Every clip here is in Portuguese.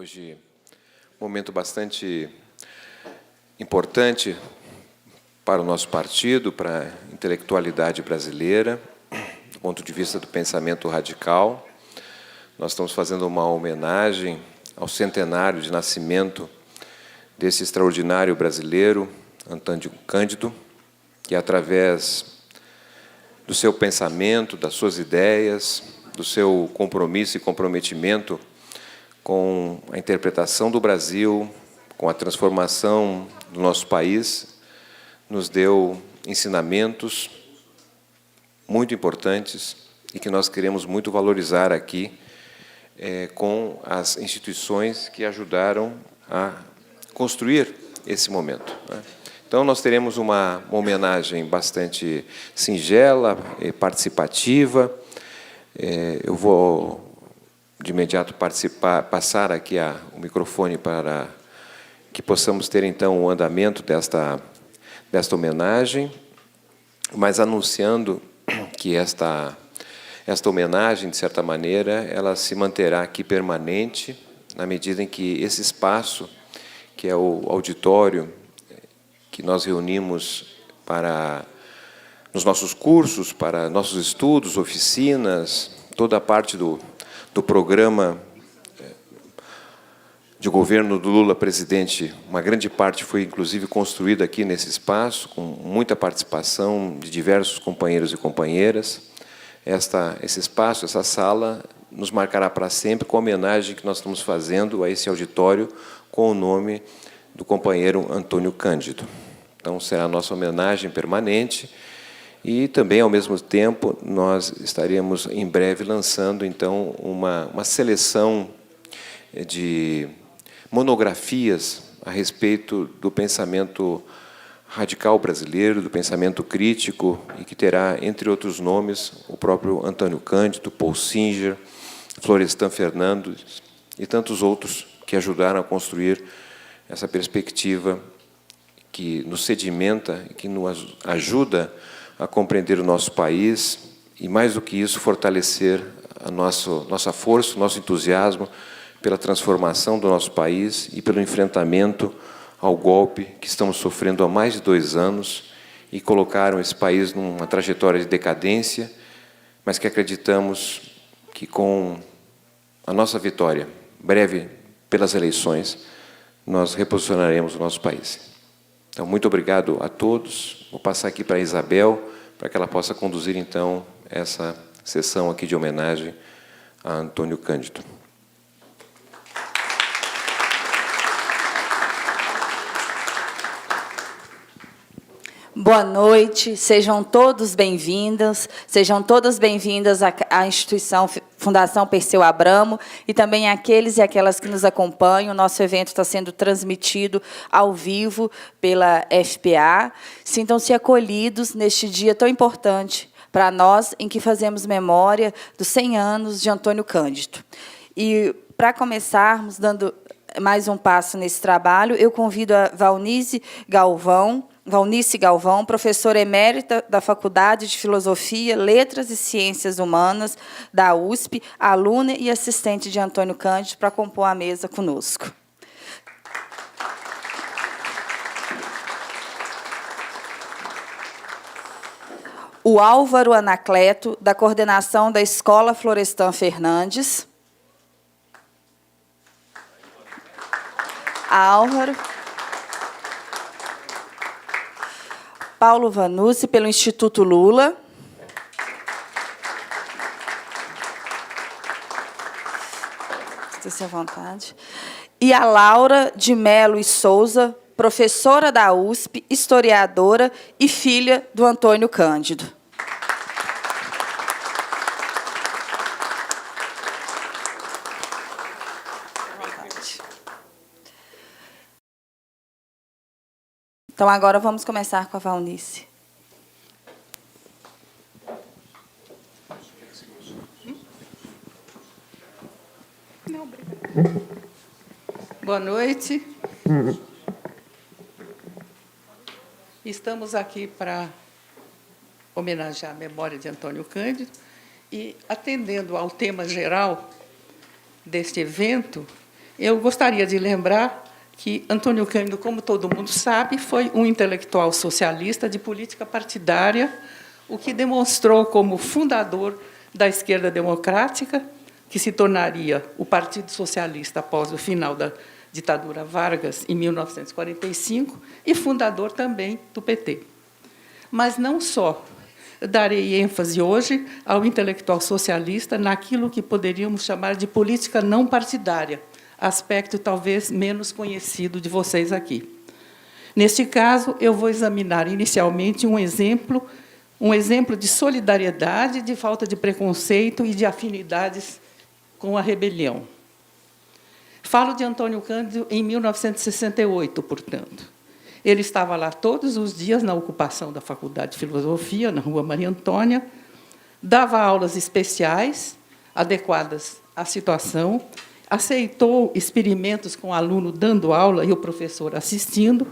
Hoje, um momento bastante importante para o nosso partido, para a intelectualidade brasileira, do ponto de vista do pensamento radical. Nós estamos fazendo uma homenagem ao centenário de nascimento desse extraordinário brasileiro, Antônio Cândido, que, através do seu pensamento, das suas ideias, do seu compromisso e comprometimento com a interpretação do Brasil, com a transformação do nosso país, nos deu ensinamentos muito importantes e que nós queremos muito valorizar aqui com as instituições que ajudaram a construir esse momento, né? Então, nós teremos uma homenagem bastante singela e participativa. Eu vou, de imediato, passar aqui o microfone para que possamos ter, então, o andamento desta homenagem, mas anunciando que esta homenagem, de certa maneira, ela se manterá aqui permanente, na medida em que esse espaço, que é o auditório, que nós reunimos nos nossos cursos, para nossos estudos, oficinas, toda a parte do programa de governo do Lula presidente, uma grande parte foi, inclusive, construída aqui nesse espaço, com muita participação de diversos companheiros e companheiras. Esse espaço, essa sala, nos marcará para sempre com a homenagem que nós estamos fazendo a esse auditório com o nome do companheiro Antônio Cândido. Então, será a nossa homenagem permanente e também, ao mesmo tempo, nós estaremos em breve lançando, então, uma seleção de monografias a respeito do pensamento radical brasileiro, do pensamento crítico, e que terá, entre outros nomes, o próprio Antônio Cândido, Paul Singer, Florestan Fernandes e tantos outros que ajudaram a construir essa perspectiva que nos sedimenta e que nos ajuda a compreender o nosso país e, mais do que isso, fortalecer a nossa força, o nosso entusiasmo pela transformação do nosso país e pelo enfrentamento ao golpe que estamos sofrendo há mais de 2 anos e colocaram esse país numa trajetória de decadência, mas que acreditamos que, com a nossa vitória, breve pelas eleições, nós reposicionaremos o nosso país. Então, muito obrigado a todos. Vou passar aqui para a Isabel, para que ela possa conduzir, então, essa sessão aqui de homenagem a Antônio Cândido. Boa noite, sejam todos bem-vindos, sejam todas bem-vindas à instituição Fundação Perseu Abramo e também àqueles e aquelas que nos acompanham. O nosso evento está sendo transmitido ao vivo pela FPA. Sintam-se acolhidos neste dia tão importante para nós, em que fazemos memória dos 100 anos de Antônio Cândido. E, para começarmos, dando mais um passo nesse trabalho, eu convido a Valnice Galvão, professora emérita da Faculdade de Filosofia, Letras e Ciências Humanas da USP, aluna e assistente de Antônio Cândido, para compor a mesa conosco. O Álvaro Anacleto, da coordenação da Escola Florestan Fernandes. Álvaro. Paulo Vanucci, pelo Instituto Lula. Esteja à vontade. E a Laura de Melo e Souza, professora da USP, historiadora e filha do Antônio Cândido. Então, agora vamos começar com a Valnice. Não, obrigada. Boa noite. Estamos aqui para homenagear a memória de Antônio Cândido e, atendendo ao tema geral deste evento, Eu gostaria de lembrar que Antônio Cândido, como todo mundo sabe, foi um intelectual socialista de política partidária, o que demonstrou como fundador da esquerda democrática, que se tornaria o Partido Socialista após o final da ditadura Vargas, em 1945, e fundador também do PT. Mas não só. Darei ênfase hoje ao intelectual socialista naquilo que poderíamos chamar de política não partidária, aspecto talvez menos conhecido de vocês aqui. Neste caso, eu vou examinar inicialmente um exemplo de solidariedade, de falta de preconceito e de afinidades com a rebelião. Falo de Antônio Cândido em 1968, portanto. Ele estava lá todos os dias na ocupação da Faculdade de Filosofia, na Rua Maria Antônia, dava aulas especiais, adequadas à situação, aceitou experimentos com o aluno dando aula e o professor assistindo,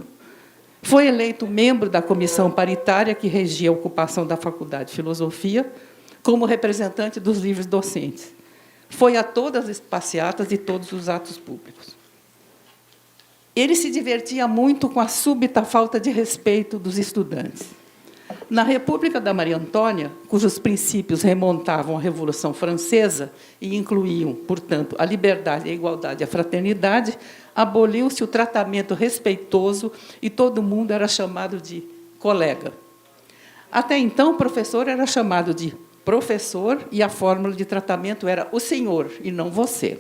foi eleito membro da comissão paritária que regia a ocupação da Faculdade de Filosofia, como representante dos livres docentes. Foi a todas as passeatas e todos os atos públicos. Ele se divertia muito com a súbita falta de respeito dos estudantes. Na República da Maria Antônia, cujos princípios remontavam à Revolução Francesa e incluíam, portanto, a liberdade, a igualdade e a fraternidade, aboliu-se o tratamento respeitoso e todo mundo era chamado de colega. Até então, o professor era chamado de professor e a fórmula de tratamento era o senhor e não você.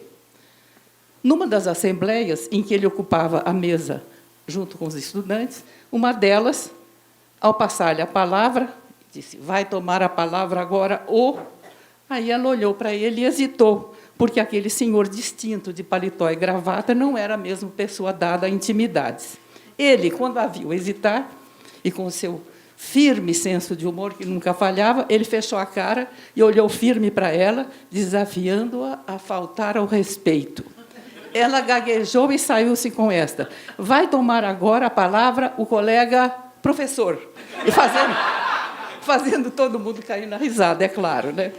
Numa das assembleias em que ele ocupava a mesa junto com os estudantes, uma delas, ao passar-lhe a palavra, disse: vai tomar a palavra agora o... Aí ela olhou para ele e hesitou, porque aquele senhor distinto de paletó e gravata não era a mesma pessoa dada a intimidades. Ele, quando a viu hesitar, e com o seu firme senso de humor que nunca falhava, ele fechou a cara e olhou firme para ela, desafiando-a a faltar ao respeito. Ela gaguejou e saiu-se com esta: vai tomar agora a palavra o colega professor. E fazendo todo mundo cair na risada, é claro, né?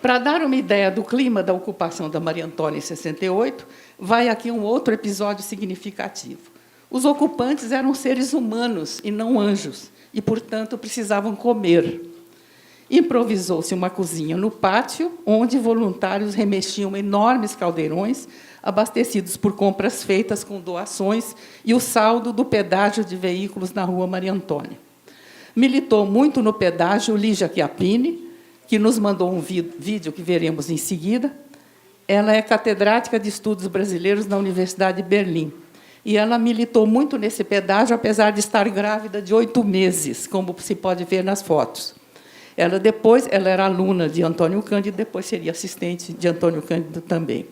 Para dar uma ideia do clima da ocupação da Maria Antônia em 68, vai aqui um outro episódio significativo. Os ocupantes eram seres humanos e não anjos, e, portanto, precisavam comer. Improvisou-se uma cozinha no pátio, onde voluntários remexiam enormes caldeirões, abastecidos por compras feitas com doações e o saldo do pedágio de veículos na Rua Maria Antônia. Militou muito no pedágio Lígia Chiappini, que nos mandou um vídeo que veremos em seguida. Ela é catedrática de Estudos Brasileiros na Universidade de Berlim. E ela militou muito nesse pedágio, apesar de estar grávida de 8 meses, como se pode ver nas fotos. Ela era aluna de Antônio Cândido, depois seria assistente de Antônio Cândido também.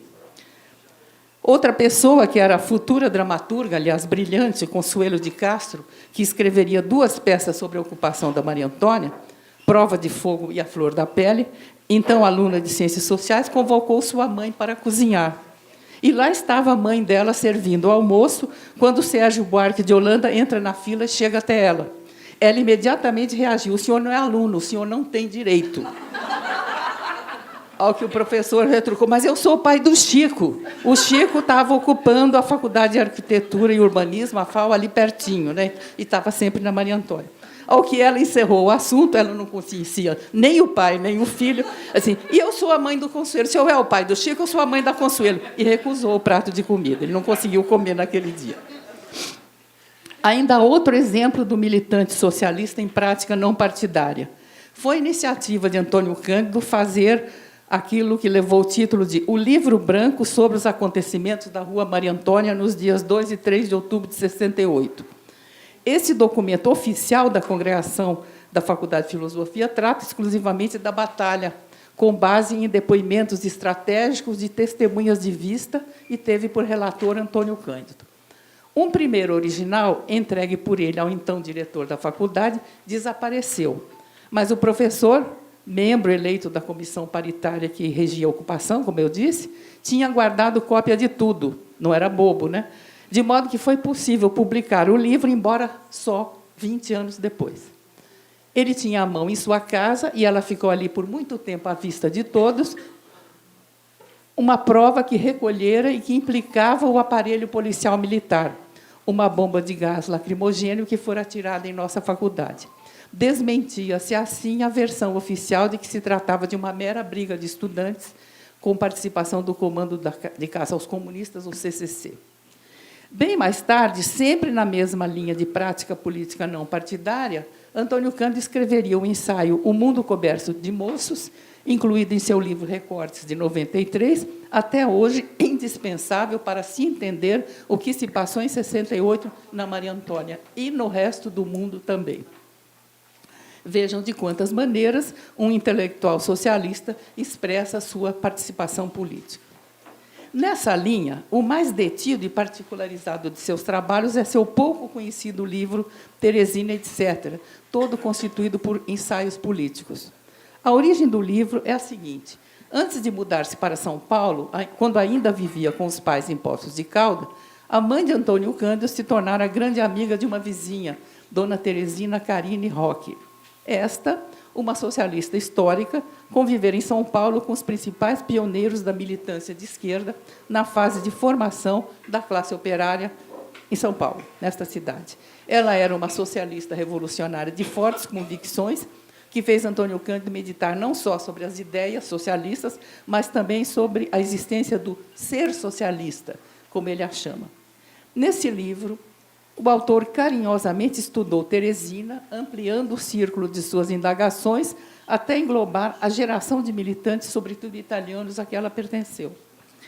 Outra pessoa, que era a futura dramaturga, aliás, brilhante, Consuelo de Castro, que escreveria 2 peças sobre a ocupação da Maria Antônia, Prova de Fogo e A Flor da Pele, então aluna de Ciências Sociais, convocou sua mãe para cozinhar. E lá estava a mãe dela servindo o almoço, quando Sérgio Buarque de Holanda entra na fila e chega até ela. Ela imediatamente reagiu: o senhor não é aluno, o senhor não tem direito. Ao que o professor retrucou: mas eu sou o pai do Chico. O Chico estava ocupando a Faculdade de Arquitetura e Urbanismo, a FAU, ali pertinho, né? E estava sempre na Maria Antônia. Ao que ela encerrou o assunto, ela não conhecia nem o pai, nem o filho, assim: e eu sou a mãe do Consuelo, o senhor é o pai do Chico, eu sou a mãe da Consuelo. E recusou o prato de comida, ele não conseguiu comer naquele dia. Ainda outro exemplo do militante socialista em prática não partidária. Foi iniciativa de Antônio Cândido fazer aquilo que levou o título de O Livro Branco sobre os acontecimentos da Rua Maria Antônia nos dias 2 e 3 de outubro de 68. Esse documento oficial da Congregação da Faculdade de Filosofia trata exclusivamente da batalha, com base em depoimentos estratégicos de testemunhas de vista, e teve por relator Antônio Cândido. Um primeiro original, entregue por ele ao então diretor da faculdade, desapareceu. Mas o professor, membro eleito da comissão paritária que regia a ocupação, como eu disse, tinha guardado cópia de tudo. Não era bobo, né? De modo que foi possível publicar o livro, embora só 20 anos depois. Ele tinha a mão em sua casa, e ela ficou ali por muito tempo à vista de todos. uma prova que recolhera e que implicava o aparelho policial militar, uma bomba de gás lacrimogêneo que fora atirada em nossa faculdade. Desmentia-se, assim, a versão oficial de que se tratava de uma mera briga de estudantes com participação do Comando de Caça aos Comunistas, o CCC. Bem mais tarde, sempre na mesma linha de prática política não partidária, Antônio Cândido escreveria o ensaio O Mundo Coberto de Moços, incluído em seu livro Recortes, de 93, até hoje indispensável para se entender o que se passou em 68 na Maria Antônia e no resto do mundo também. Vejam de quantas maneiras um intelectual socialista expressa sua participação política. Nessa linha, o mais detido e particularizado de seus trabalhos é seu pouco conhecido livro Teresina, etc., todo constituído por ensaios políticos. A origem do livro é a seguinte: antes de mudar-se para São Paulo, quando ainda vivia com os pais em Poços de Caldas, a mãe de Antônio Cândido se tornara grande amiga de uma vizinha, Dona Teresina Carine Roque. Esta, uma socialista histórica, convivera em São Paulo com os principais pioneiros da militância de esquerda na fase de formação da classe operária em São Paulo, nesta cidade. Ela era uma socialista revolucionária de fortes convicções, que fez Antônio Cândido meditar não só sobre as ideias socialistas, mas também sobre a existência do ser socialista, como ele a chama. Nesse livro, o autor carinhosamente estudou Teresina, ampliando o círculo de suas indagações até englobar a geração de militantes, sobretudo italianos, a que ela pertenceu.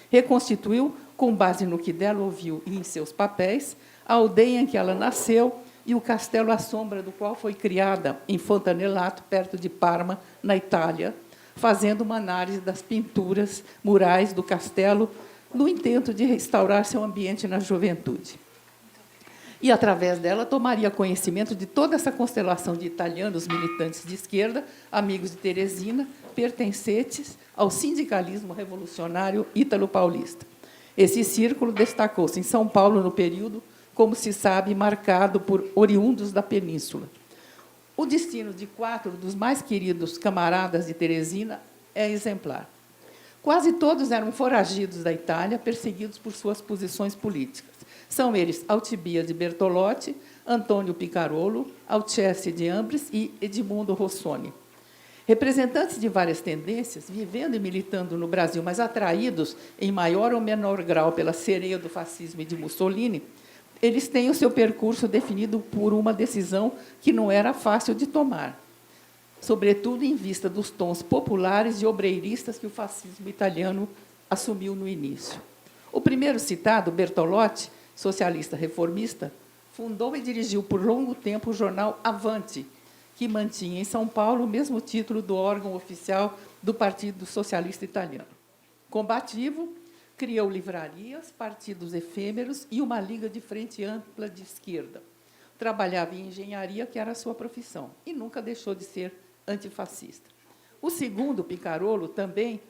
Reconstituiu, com base no que dela ouviu e em seus papéis, a aldeia em que ela nasceu e o castelo à sombra do qual foi criada, em Fontanelato, perto de Parma, na Itália, fazendo uma análise das pinturas murais do castelo, no intento de restaurar seu ambiente na juventude. E, através dela, tomaria conhecimento de toda essa constelação de italianos militantes de esquerda, amigos de Teresina, pertencentes ao sindicalismo revolucionário ítalo-paulista. Esse círculo destacou-se em São Paulo no período, como se sabe, marcado por oriundos da península. O destino de 4 dos mais queridos camaradas de Teresina é exemplar. Quase todos eram foragidos da Itália, perseguidos por suas posições políticas. São eles Alcibiade Bertolotti, Antônio Picarolo, Alceste de Ambris e Edmundo Rossoni. Representantes de várias tendências, vivendo e militando no Brasil, mas atraídos em maior ou menor grau pela sereia do fascismo e de Mussolini, eles têm o seu percurso definido por uma decisão que não era fácil de tomar, sobretudo em vista dos tons populares e obreiristas que o fascismo italiano assumiu no início. O primeiro citado, Bertolotti, socialista reformista, fundou e dirigiu por longo tempo o jornal Avante, que mantinha em São Paulo o mesmo título do órgão oficial do Partido Socialista Italiano. Combativo, criou livrarias, partidos efêmeros e uma liga de frente ampla de esquerda. Trabalhava em engenharia, que era a sua profissão, e nunca deixou de ser antifascista. O segundo, Picarolo, também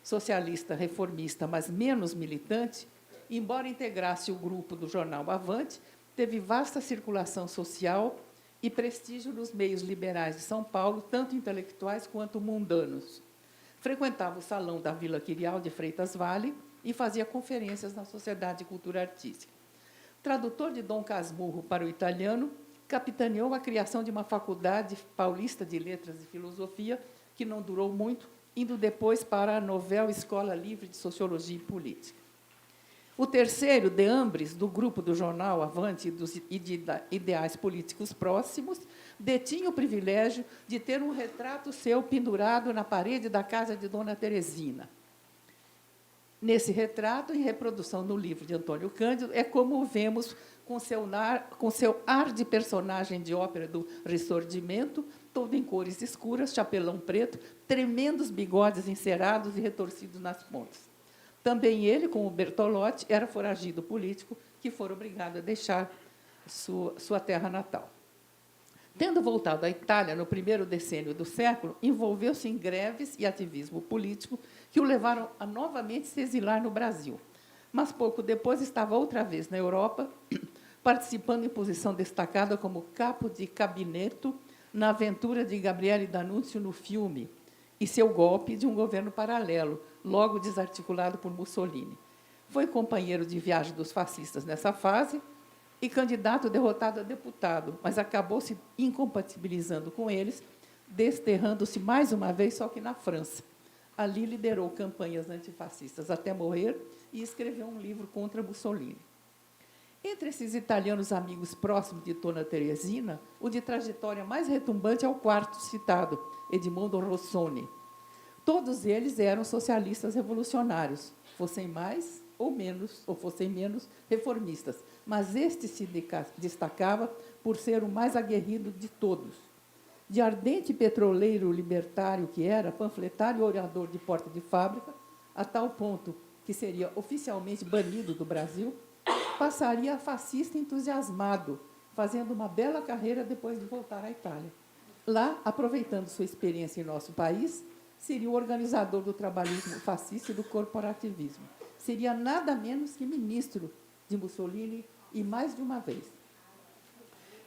socialista reformista, mas menos militante, embora integrasse o grupo do jornal Avante, teve vasta circulação social e prestígio nos meios liberais de São Paulo, tanto intelectuais quanto mundanos. Frequentava o salão da Vila Quirial de Freitas Vale e fazia conferências na Sociedade de Cultura Artística. Tradutor de Dom Casmurro para o italiano, capitaneou a criação de uma faculdade paulista de letras e filosofia, que não durou muito, indo depois para a Novel Escola Livre de Sociologia e Política. O terceiro, de Ambris, do grupo do jornal Avante e de ideais políticos próximos, detinha o privilégio de ter um retrato seu pendurado na parede da casa de Dona Teresina. Nesse retrato, em reprodução no livro de Antônio Cândido, é como o vemos com seu ar de personagem de ópera do Ressurgimento, todo em cores escuras, chapelão preto, tremendos bigodes encerados e retorcidos nas pontas. Também ele, como Bertolotti, era foragido político que foi obrigado a deixar sua terra natal. Tendo voltado à Itália no primeiro decênio do século, envolveu-se em greves e ativismo político que o levaram a novamente se exilar no Brasil. Mas, pouco depois, estava outra vez na Europa, participando em posição destacada como capo de gabinete na aventura de Gabriele D'Annunzio no filme e seu golpe de um governo paralelo, logo desarticulado por Mussolini. Foi companheiro de viagem dos fascistas nessa fase e candidato derrotado a deputado, mas acabou se incompatibilizando com eles, desterrando-se mais uma vez, só que na França. Ali liderou campanhas antifascistas até morrer e escreveu um livro contra Mussolini. Entre esses italianos amigos próximos de Dona Teresina, o de trajetória mais retumbante é o quarto citado, Edmondo Rossoni. Todos eles eram socialistas revolucionários, fossem mais ou menos, ou fossem menos, reformistas, mas este se destacava por ser o mais aguerrido de todos. De ardente petroleiro libertário que era, panfletário e orador de porta de fábrica, a tal ponto que seria oficialmente banido do Brasil, passaria a fascista entusiasmado, fazendo uma bela carreira depois de voltar à Itália. Lá, aproveitando sua experiência em nosso país, seria o organizador do trabalhismo fascista e do corporativismo. Seria nada menos que ministro de Mussolini e mais de uma vez.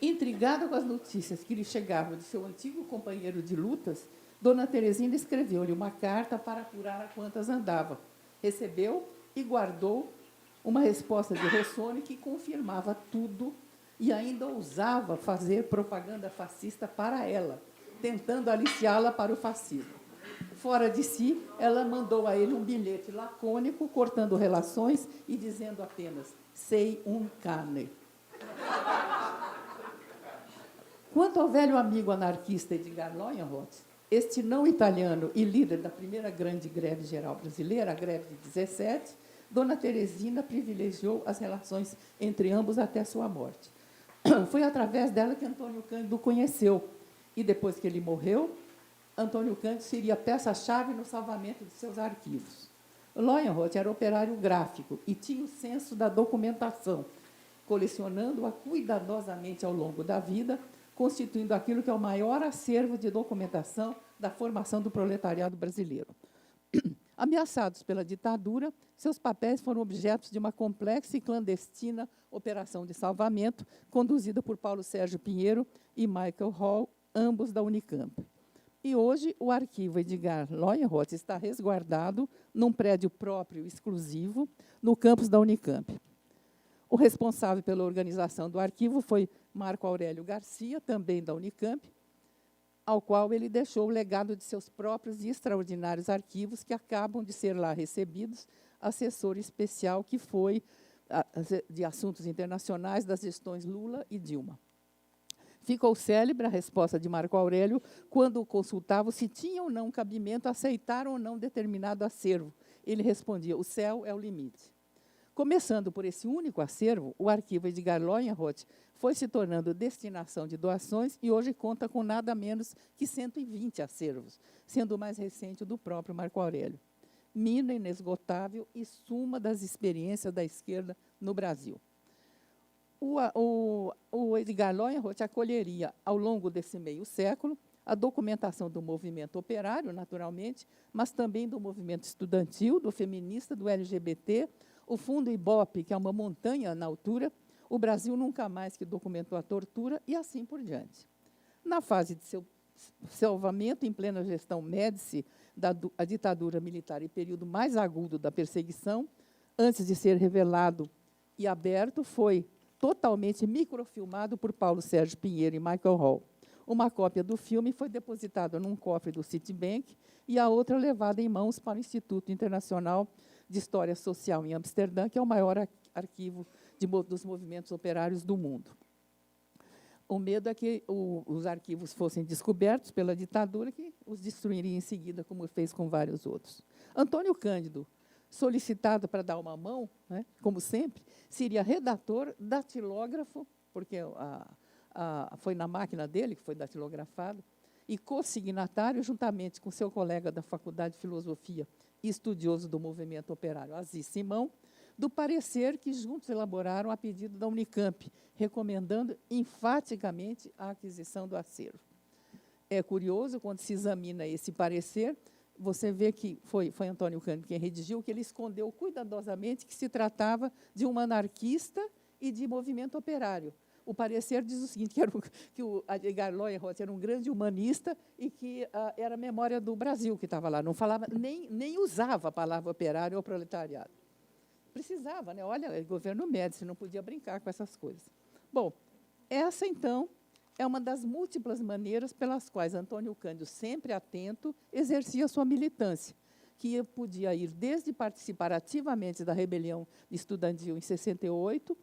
Intrigada com as notícias que lhe chegavam de seu antigo companheiro de lutas, Dona Teresina escreveu-lhe uma carta para apurar a quantas andava. Recebeu e guardou uma resposta de Rossoni que confirmava tudo e ainda ousava fazer propaganda fascista para ela, tentando aliciá-la para o fascismo. Fora de si, ela mandou a ele um bilhete lacônico, cortando relações e dizendo apenas: sei un cane. Quanto ao velho amigo anarquista Edgar Loyenroth, este não italiano e líder da primeira grande greve geral brasileira, a greve de 17, Dona Teresina privilegiou as relações entre ambos até sua morte. Foi através dela que Antônio Cândido o conheceu, e depois que ele morreu, Antônio Cândido seria peça-chave no salvamento de seus arquivos. Loyenroth era operário gráfico e tinha o senso da documentação, colecionando-a cuidadosamente ao longo da vida, constituindo aquilo que é o maior acervo de documentação da formação do proletariado brasileiro. Ameaçados pela ditadura, seus papéis foram objetos de uma complexa e clandestina operação de salvamento, conduzida por Paulo Sérgio Pinheiro e Michael Hall, ambos da Unicamp. E hoje o arquivo Edgar Loyenroth está resguardado num prédio próprio exclusivo no campus da Unicamp. O responsável pela organização do arquivo foi Marco Aurélio Garcia, também da Unicamp, ao qual ele deixou o legado de seus próprios e extraordinários arquivos, que acabam de ser lá recebidos, assessor especial que foi de assuntos internacionais das gestões Lula e Dilma. Ficou célebre a resposta de Marco Aurélio quando o consultava se tinha ou não cabimento aceitar ou não determinado acervo. Ele respondia: o céu é o limite. Começando por esse único acervo, o arquivo Edgar Loyenroth foi se tornando destinação de doações e hoje conta com nada menos que 120 acervos, sendo o mais recente o do próprio Marco Aurélio. Mina inesgotável e suma das experiências da esquerda no Brasil. O Edgar Loyenroth acolheria, ao longo desse meio século, a documentação do movimento operário, naturalmente, mas também do movimento estudantil, do feminista, do LGBT, o Fundo Ibope, que é uma montanha na altura, o Brasil Nunca Mais, que documentou a tortura, e assim por diante. Na fase de seu salvamento, em plena gestão Médici, da ditadura militar e período mais agudo da perseguição, antes de ser revelado e aberto, foi totalmente microfilmado por Paulo Sérgio Pinheiro e Michael Hall. Uma cópia do filme foi depositada num cofre do Citibank e a outra levada em mãos para o Instituto Internacional de História Social em Amsterdã, que é o maior arquivo dos movimentos operários do mundo. O medo é que os arquivos fossem descobertos pela ditadura, que os destruiria em seguida, como fez com vários outros. Antônio Cândido, solicitado para dar uma mão, né, como sempre, seria redator, datilógrafo, porque foi na máquina dele que foi datilografado, e co-signatário, juntamente com seu colega da Faculdade de Filosofia e estudioso do movimento operário, Aziz Simão, do parecer que juntos elaboraram a pedido da Unicamp, recomendando enfaticamente a aquisição do acervo. É curioso, quando se examina esse parecer, você vê que foi Antônio Cândido quem redigiu, que ele escondeu cuidadosamente que se tratava de um anarquista e de movimento operário, o parecer diz o seguinte, que o Edgar Lowenroth era um grande humanista e que era a memória do Brasil que estava lá, não falava, nem usava a palavra operário ou proletariado. Precisava, né? Olha, governo Médici, não podia brincar com essas coisas. Bom, essa, então, é uma das múltiplas maneiras pelas quais Antônio Cândido, sempre atento, exercia sua militância, que podia ir desde participar ativamente da rebelião estudantil em 68,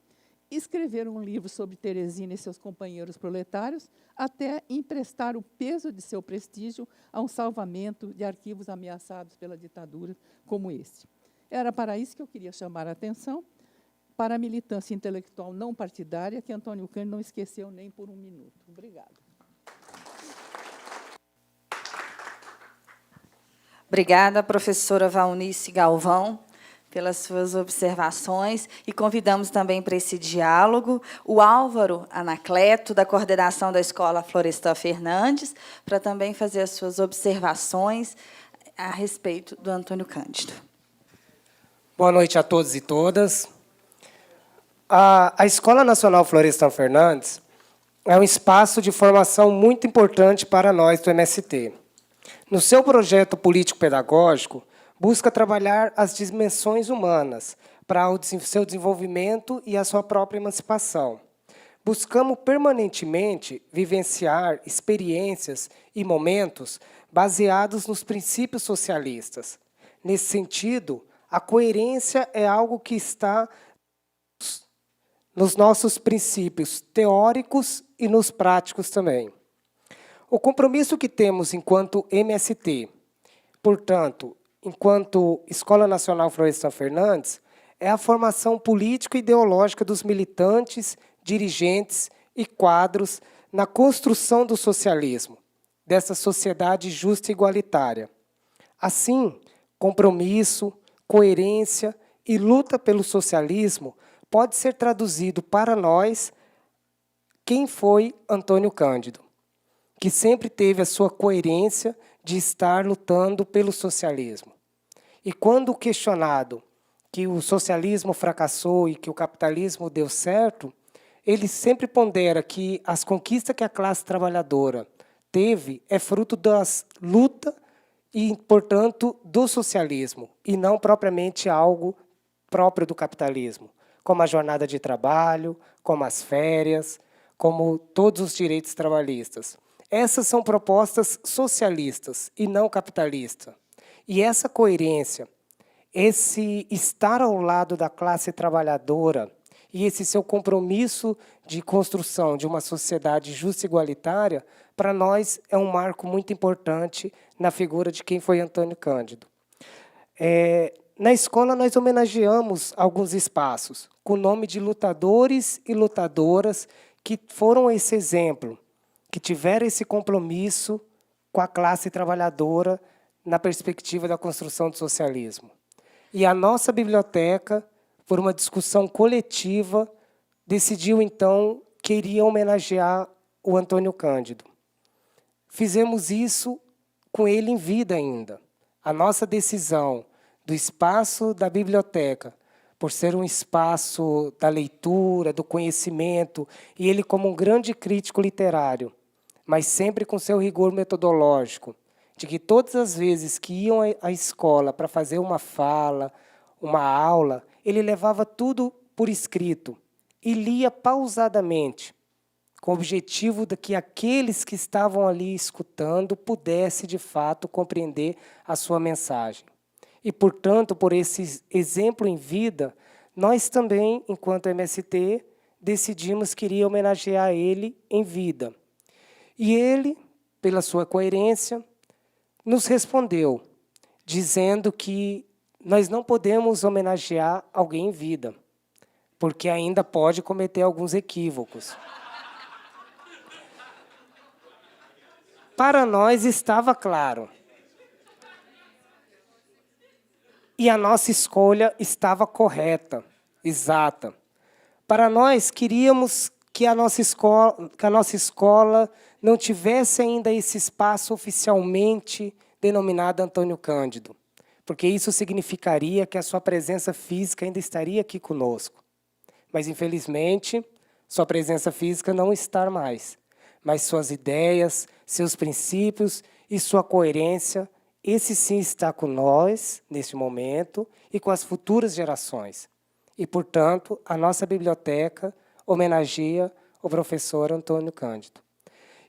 escrever um livro sobre Teresina e seus companheiros proletários, até emprestar o peso de seu prestígio a um salvamento de arquivos ameaçados pela ditadura como este. Era para isso que eu queria chamar a atenção, para a militância intelectual não partidária, que Antônio Cândido não esqueceu nem por um minuto. Obrigada. Obrigada, professora Valnice Galvão, pelas suas observações, e convidamos também para esse diálogo o Álvaro Anacleto, da coordenação da Escola Florestan Fernandes, para também fazer as suas observações a respeito do Antônio Cândido. Boa noite a todos e todas. A Escola Nacional Florestan Fernandes é um espaço de formação muito importante para nós do MST. No seu projeto político-pedagógico, busca trabalhar as dimensões humanas para o seu desenvolvimento e a sua própria emancipação. Buscamos permanentemente vivenciar experiências e momentos baseados nos princípios socialistas. Nesse sentido, a coerência é algo que está nos nossos princípios teóricos e nos práticos também. O compromisso que temos enquanto MST, portanto, enquanto Escola Nacional Florestan Fernandes, é a formação político-ideológica dos militantes, dirigentes e quadros na construção do socialismo, dessa sociedade justa e igualitária. Assim, compromisso, coerência e luta pelo socialismo pode ser traduzido para nós quem foi Antônio Cândido, que sempre teve a sua coerência de estar lutando pelo socialismo. E quando questionado que o socialismo fracassou e que o capitalismo deu certo, ele sempre pondera que as conquistas que a classe trabalhadora teve é fruto das lutas e, portanto, do socialismo, e não propriamente algo próprio do capitalismo, como a jornada de trabalho, como as férias, como todos os direitos trabalhistas. Essas são propostas socialistas e não capitalistas. E essa coerência, esse estar ao lado da classe trabalhadora e esse seu compromisso de construção de uma sociedade justa e igualitária, para nós é um marco muito importante na figura de quem foi Antônio Cândido. Na escola, nós homenageamos alguns espaços com o nome de lutadores e lutadoras que foram esse exemplo, que tiveram esse compromisso com a classe trabalhadora na perspectiva da construção do socialismo. E a nossa biblioteca, por uma discussão coletiva, decidiu, então, que iria homenagear o Antônio Cândido. Fizemos isso com ele em vida ainda. A nossa decisão do espaço da biblioteca, por ser um espaço da leitura, do conhecimento, e ele como um grande crítico literário, mas sempre com seu rigor metodológico, de que todas as vezes que iam à escola para fazer uma fala, uma aula, ele levava tudo por escrito e lia pausadamente, com o objetivo de que aqueles que estavam ali escutando pudessem, de fato, compreender a sua mensagem. E, portanto, por esse exemplo em vida, nós também, enquanto MST, decidimos que iria homenagear ele em vida. E ele, pela sua coerência, nos respondeu, dizendo que nós não podemos homenagear alguém em vida, porque ainda pode cometer alguns equívocos. Para nós estava claro. E a nossa escolha estava correta, exata. Para nós, queríamos que a nossa escola não tivesse ainda esse espaço oficialmente denominado Antônio Cândido, porque isso significaria que a sua presença física ainda estaria aqui conosco. Mas, infelizmente, sua presença física não estar mais, mas suas ideias, seus princípios e sua coerência, esse sim está com nós, neste momento, e com as futuras gerações. E, portanto, a nossa biblioteca homenageia o professor Antônio Cândido.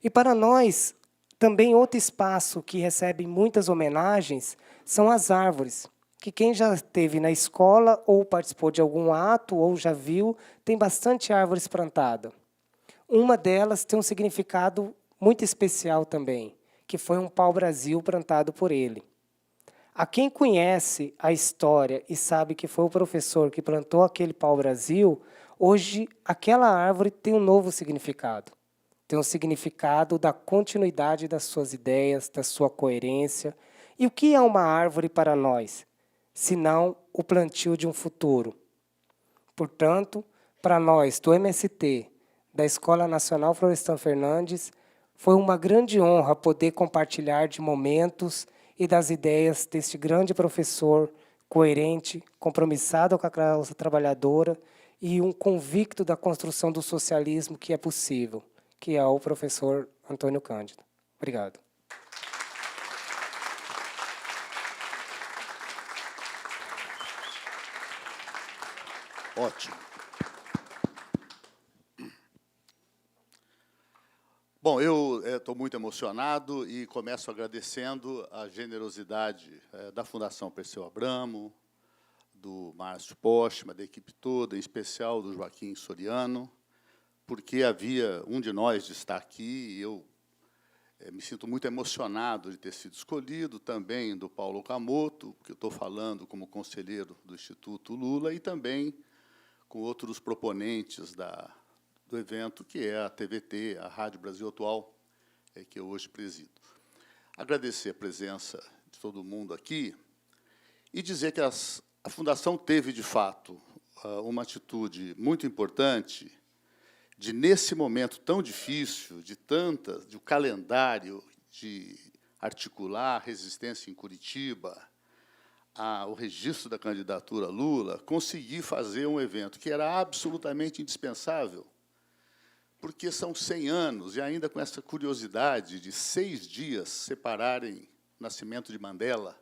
E para nós, também outro espaço que recebe muitas homenagens são as árvores, que quem já esteve na escola ou participou de algum ato ou já viu, tem bastante árvores plantadas. Uma delas tem um significado muito especial também, que foi um pau-brasil plantado por ele. A quem conhece a história e sabe que foi o professor que plantou aquele pau-brasil, hoje aquela árvore tem um novo significado. Tem um significado da continuidade das suas ideias, da sua coerência. E o que é uma árvore para nós, senão o plantio de um futuro? Portanto, para nós do MST, da Escola Nacional Florestan Fernandes, foi uma grande honra poder compartilhar de momentos e das ideias deste grande professor, coerente, compromissado com a classe trabalhadora e um convicto da construção do socialismo que é possível, que é o professor Antônio Cândido. Obrigado. Ótimo. Bom, eu estou muito emocionado e começo agradecendo a generosidade da Fundação Perseu Abramo, do Márcio Postma, da equipe toda, em especial do Joaquim Soriano, porque havia um de nós de estar aqui e eu me sinto muito emocionado de ter sido escolhido, também do Paulo Camoto, que eu estou falando como conselheiro do Instituto Lula, e também com outros proponentes do evento, que é a TVT, a Rádio Brasil Atual, que eu hoje presido. Agradecer a presença de todo mundo aqui e dizer que a Fundação teve, de fato, uma atitude muito importante de, nesse momento tão difícil, de um calendário de articular a resistência em Curitiba, o registro da candidatura Lula, conseguir fazer um evento que era absolutamente indispensável, porque são 100 anos, e ainda com essa curiosidade de 6 dias separarem o nascimento de Mandela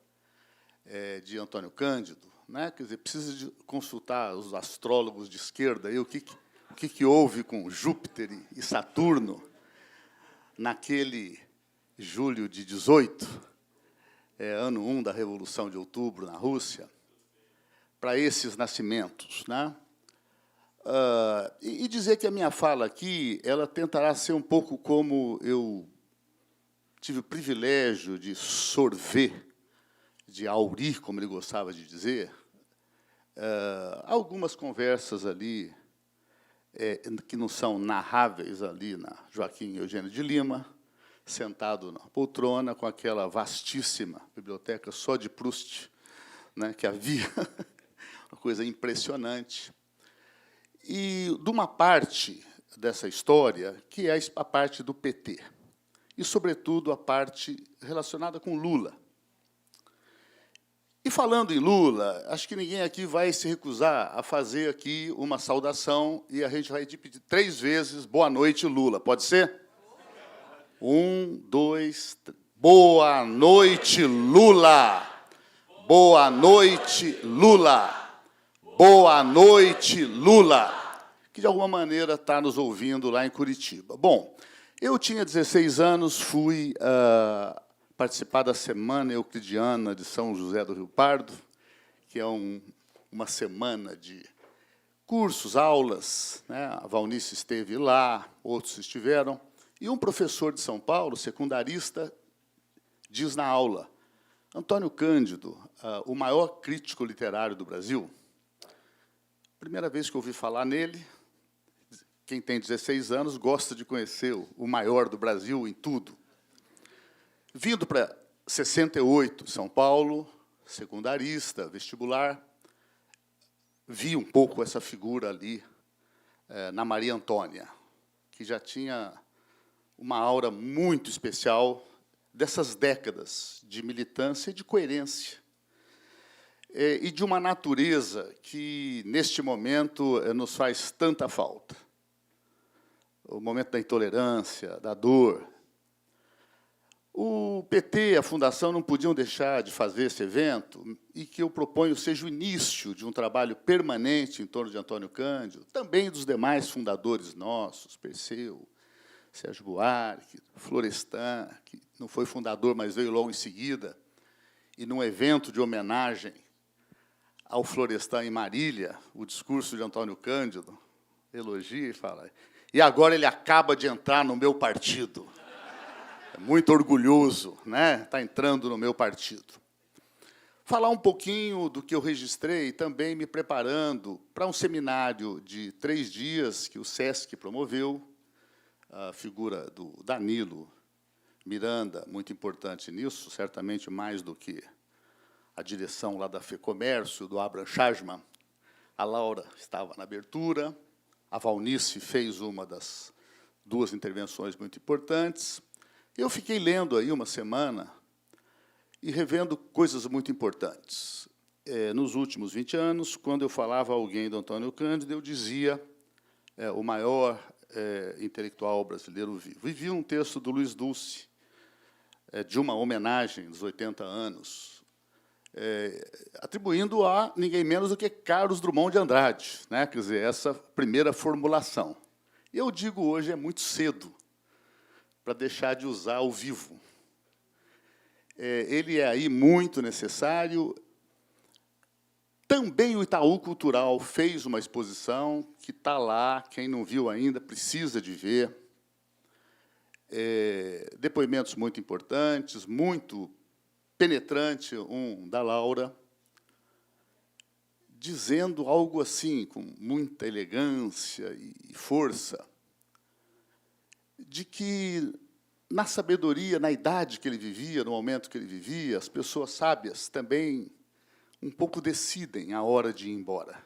de Antônio Cândido, né? Quer dizer, precisa de consultar os astrólogos de esquerda, aí, o que houve com Júpiter e Saturno naquele julho de 18, ano 1 da Revolução de Outubro, na Rússia, para esses nascimentos, né? E dizer que a minha fala aqui ela tentará ser um pouco como eu tive o privilégio de sorver, de aurir, como ele gostava de dizer, algumas conversas ali que não são narráveis ali na Joaquim Eugênio de Lima, sentado na poltrona com aquela vastíssima biblioteca só de Proust, né, que havia, uma coisa impressionante. E de uma parte dessa história, que é a parte do PT, e, sobretudo, a parte relacionada com Lula. E, falando em Lula, acho que ninguém aqui vai se recusar a fazer aqui uma saudação, e a gente vai repetir 3 vezes, boa noite, Lula. Pode ser? 1, 2, 3. Boa noite, Lula! Boa noite, Lula! Boa noite, Lula! Que, de alguma maneira, está nos ouvindo lá em Curitiba. Bom, eu tinha 16 anos, fui participar da Semana Euclidiana de São José do Rio Pardo, que é uma semana de cursos, aulas, né? A Valnice esteve lá, outros estiveram, e um professor de São Paulo, secundarista, diz na aula: Antônio Cândido, o maior crítico literário do Brasil. Primeira vez que eu ouvi falar nele. Quem tem 16 anos gosta de conhecer o maior do Brasil em tudo. Vindo para 68, São Paulo, secundarista, vestibular, vi um pouco essa figura ali na Maria Antônia, que já tinha uma aura muito especial dessas décadas de militância e de coerência, e de uma natureza que, neste momento, nos faz tanta falta. o momento da intolerância, da dor. O PT, a Fundação, não podiam deixar de fazer esse evento, e que eu proponho seja o início de um trabalho permanente em torno de Antônio Cândido, também dos demais fundadores nossos, Perseu, Sérgio Buarque, Florestan, que não foi fundador, mas veio logo em seguida, e num evento de homenagem ao Florestan em Marília, o discurso de Antônio Cândido, elogia e fala: e agora ele acaba de entrar no meu partido. É muito orgulhoso, né? Está entrando no meu partido. Falar um pouquinho do que eu registrei, também me preparando para um seminário de 3 dias que o SESC promoveu, a figura do Danilo Miranda, muito importante nisso, certamente mais do que a direção lá da FEComércio, do Abraham Schajman. A Laura estava na abertura, a Valnice fez uma das 2 intervenções muito importantes. Eu fiquei lendo aí uma semana e revendo coisas muito importantes. Nos últimos 20 anos, quando eu falava a alguém do Antônio Cândido, eu dizia o maior intelectual brasileiro vivo. E vi um texto do Luiz Dulce, de uma homenagem dos 80 anos, atribuindo a ninguém menos do que Carlos Drummond de Andrade, né? Quer dizer, essa primeira formulação. Eu digo hoje, é muito cedo para deixar de usar o vivo. Ele é aí muito necessário. Também o Itaú Cultural fez uma exposição que está lá, quem não viu ainda precisa de ver. Depoimentos muito importantes, muito penetrante, um da Laura, dizendo algo assim, com muita elegância e força, de que, na sabedoria, na idade que ele vivia, no momento que ele vivia, as pessoas sábias também um pouco decidem a hora de ir embora.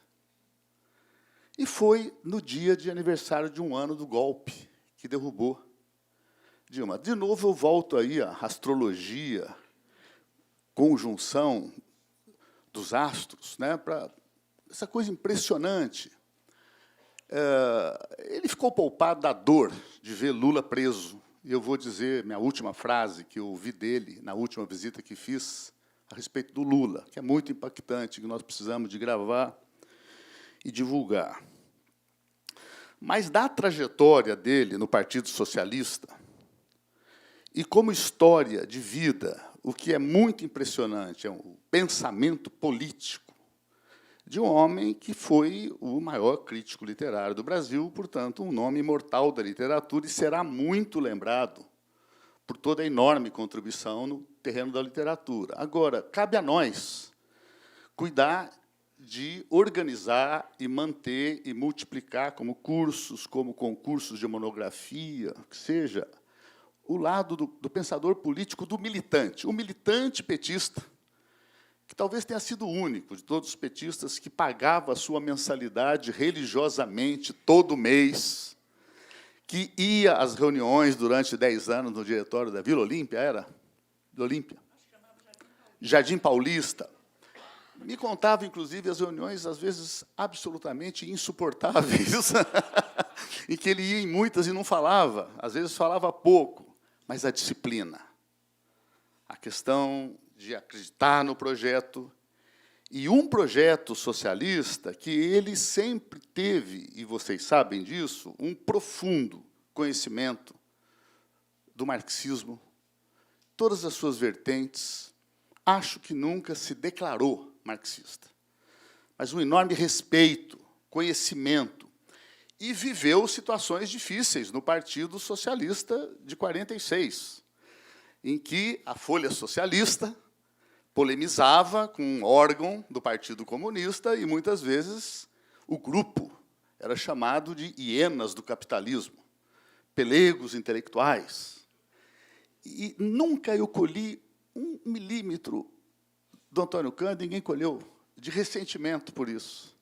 E foi no dia de aniversário de 1 ano do golpe que derrubou Dilma. De novo, eu volto aí à astrologia, conjunção dos astros, né, para essa coisa impressionante. Ele ficou poupado da dor de ver Lula preso. E eu vou dizer minha última frase que eu ouvi dele na última visita que fiz a respeito do Lula, que é muito impactante, que nós precisamos de gravar e divulgar. Mas da trajetória dele no Partido Socialista, e como história de vida, o que é muito impressionante é o pensamento político de um homem que foi o maior crítico literário do Brasil, portanto, um nome imortal da literatura, e será muito lembrado por toda a enorme contribuição no terreno da literatura. Agora, cabe a nós cuidar de organizar e manter e multiplicar como cursos, como concursos de monografia, que seja, o lado do pensador político, do militante. O militante petista, que talvez tenha sido o único de todos os petistas que pagava a sua mensalidade religiosamente todo mês, que ia às reuniões durante 10 anos no diretório da Vila Olímpia, era? Vila Olímpia? Jardim Paulista. Me contava, inclusive, as reuniões, às vezes, absolutamente insuportáveis, em que ele ia em muitas e não falava, às vezes falava pouco, mas a disciplina, a questão de acreditar no projeto, e um projeto socialista que ele sempre teve, e vocês sabem disso, um profundo conhecimento do marxismo, todas as suas vertentes. Acho que nunca se declarou marxista, mas um enorme respeito, conhecimento, e viveu situações difíceis no Partido Socialista de 46, em que a Folha Socialista polemizava com um órgão do Partido Comunista e, muitas vezes, o grupo era chamado de hienas do capitalismo, pelegos intelectuais. E nunca eu colhi 1 milímetro do Antônio Cândido, ninguém colheu, de ressentimento por isso.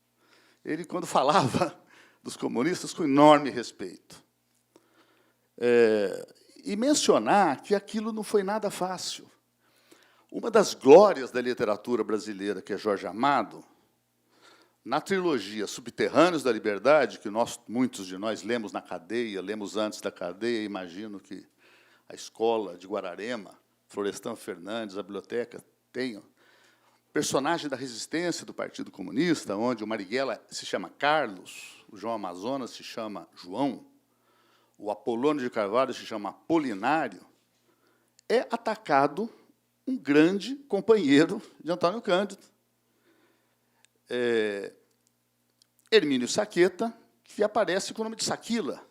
Ele, quando falava dos comunistas, com enorme respeito. E mencionar que aquilo não foi nada fácil. Uma das glórias da literatura brasileira, que é Jorge Amado, na trilogia Subterrâneos da Liberdade, que muitos de nós lemos na cadeia, lemos antes da cadeia, imagino que a escola de Guararema, Florestan Fernandes, a biblioteca, tenham personagem da resistência do Partido Comunista, onde o Marighella se chama Carlos, o João Amazonas se chama João, o Apolônio de Carvalho se chama Apolinário, é atacado um grande companheiro de Antônio Cândido, Hermínio Saqueta, que aparece com o nome de Saquila,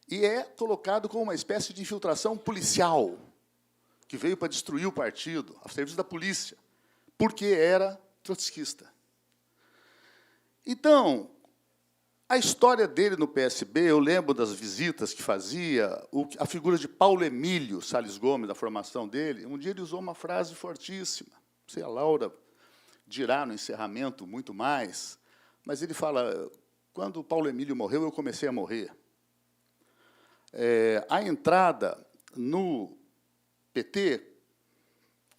e é colocado como uma espécie de infiltração policial, que veio para destruir o partido, a serviço da polícia, porque era trotskista. Então, a história dele no PSB, eu lembro das visitas que fazia, a figura de Paulo Emílio Salles Gomes, da formação dele, um dia ele usou uma frase fortíssima, não sei, a Laura dirá no encerramento muito mais, mas ele fala, quando o Paulo Emílio morreu, eu comecei a morrer. A entrada no PT,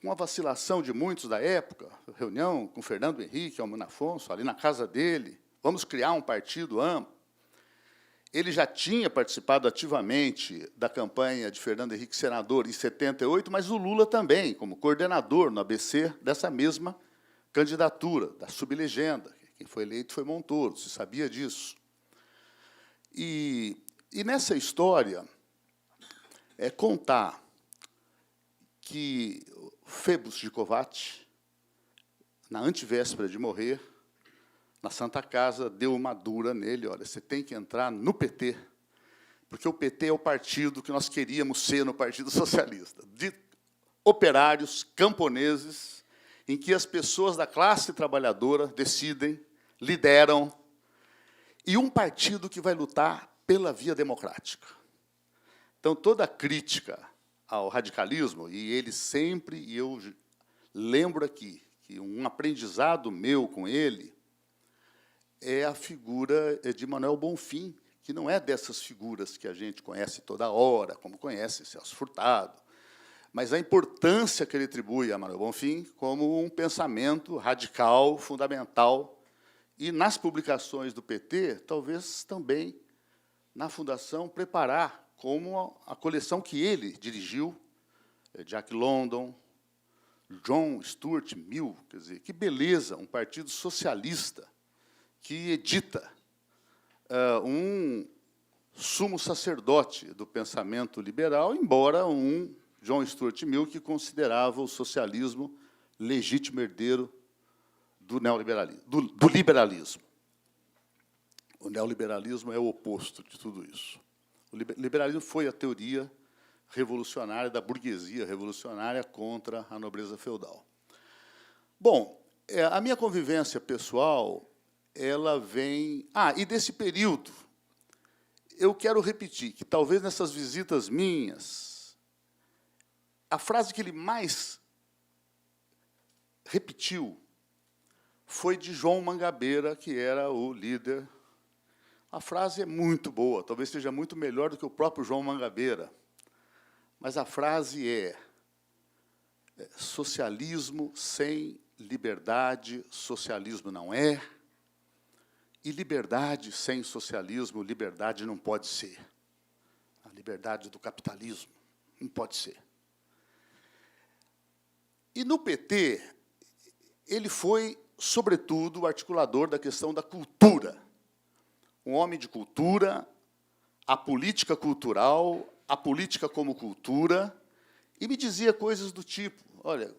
com a vacilação de muitos da época, reunião com Fernando Henrique, Almano Afonso, ali na casa dele, vamos criar um partido amplo. Ele já tinha participado ativamente da campanha de Fernando Henrique senador em 78, mas o Lula também, como coordenador no ABC dessa mesma candidatura, da sublegenda. Quem foi eleito foi Montoro, se sabia disso. E nessa história, contar que Phoebus Gicovati, na antevéspera de morrer, na Santa Casa, deu uma dura nele, olha, você tem que entrar no PT, porque o PT é o partido que nós queríamos ser no Partido Socialista, de operários, camponeses, em que as pessoas da classe trabalhadora decidem, lideram, e um partido que vai lutar pela via democrática. Então, toda a crítica ao radicalismo, e ele sempre, e eu lembro aqui, que um aprendizado meu com ele é a figura de Manuel Bonfim, que não é dessas figuras que a gente conhece toda hora, como conhece Celso Furtado, mas a importância que ele atribui a Manuel Bonfim como um pensamento radical, fundamental, e nas publicações do PT, talvez também na Fundação, preparar como a coleção que ele dirigiu, Jack London, John Stuart Mill, quer dizer, que beleza, um partido socialista que edita um sumo sacerdote do pensamento liberal, embora um John Stuart Mill que considerava o socialismo legítimo herdeiro do neoliberalismo, do liberalismo. O neoliberalismo é o oposto de tudo isso. O liberalismo foi a teoria revolucionária da burguesia revolucionária contra a nobreza feudal. Bom, a minha convivência pessoal, ela vem... e desse período, eu quero repetir que, talvez nessas visitas minhas, a frase que ele mais repetiu foi de João Mangabeira, que era o líder. A frase é muito boa, talvez seja muito melhor do que o próprio João Mangabeira, mas a frase é: socialismo sem liberdade, socialismo não é, e liberdade sem socialismo, liberdade não pode ser. A liberdade do capitalismo não pode ser. E no PT, ele foi, sobretudo, o articulador da questão da cultura. Um homem de cultura, a política cultural, a política como cultura, e me dizia coisas do tipo, olha,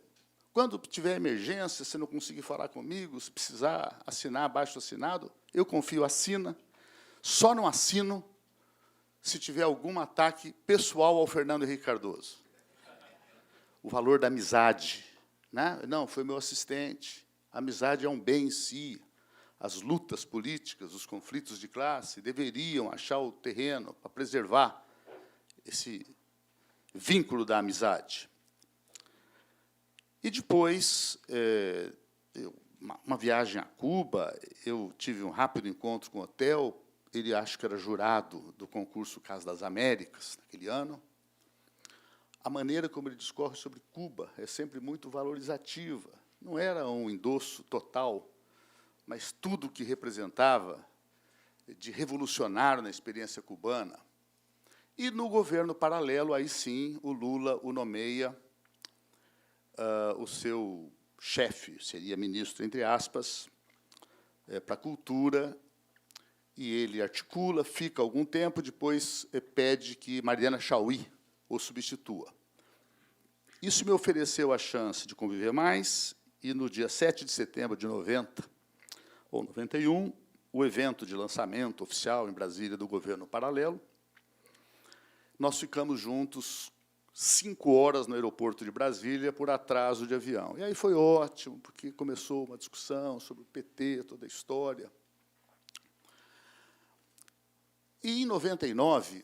quando tiver emergência, se não conseguir falar comigo, se precisar assinar abaixo-assinado, eu confio, assina, só não assino se tiver algum ataque pessoal ao Fernando Henrique Cardoso. O valor da amizade, né? Não, foi meu assistente, a amizade é um bem em si. As lutas políticas, os conflitos de classe, deveriam achar o terreno para preservar esse vínculo da amizade. E depois, uma viagem a Cuba, eu tive um rápido encontro com o Hotel, ele acho que era jurado do concurso Casa das Américas, naquele ano. A maneira como ele discorre sobre Cuba é sempre muito valorizativa. Não era um endosso total, mas tudo o que representava de revolucionário na experiência cubana. E, no governo paralelo, aí sim, o Lula o nomeia o seu chefe, seria ministro, entre aspas, para a cultura, e ele articula, fica algum tempo, depois pede que Mariana Chauí o substitua. Isso me ofereceu a chance de conviver mais, e no dia 7 de setembro de 90, ou 91, o evento de lançamento oficial em Brasília do governo paralelo, nós ficamos juntos 5 horas no aeroporto de Brasília por atraso de avião. E aí foi ótimo, porque começou uma discussão sobre o PT, toda a história. E, em 99,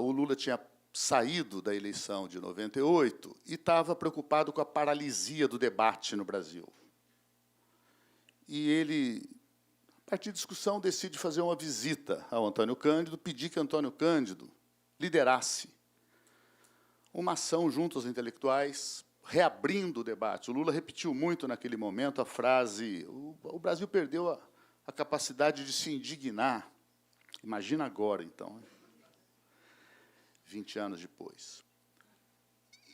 o Lula tinha saído da eleição de 98 e estava preocupado com a paralisia do debate no Brasil. E ele, a partir da discussão, decide fazer uma visita ao Antônio Cândido, pedir que Antônio Cândido liderasse uma ação junto aos intelectuais, reabrindo o debate. O Lula repetiu muito naquele momento a frase: o Brasil perdeu a capacidade de se indignar. Imagina agora, então, 20 anos depois.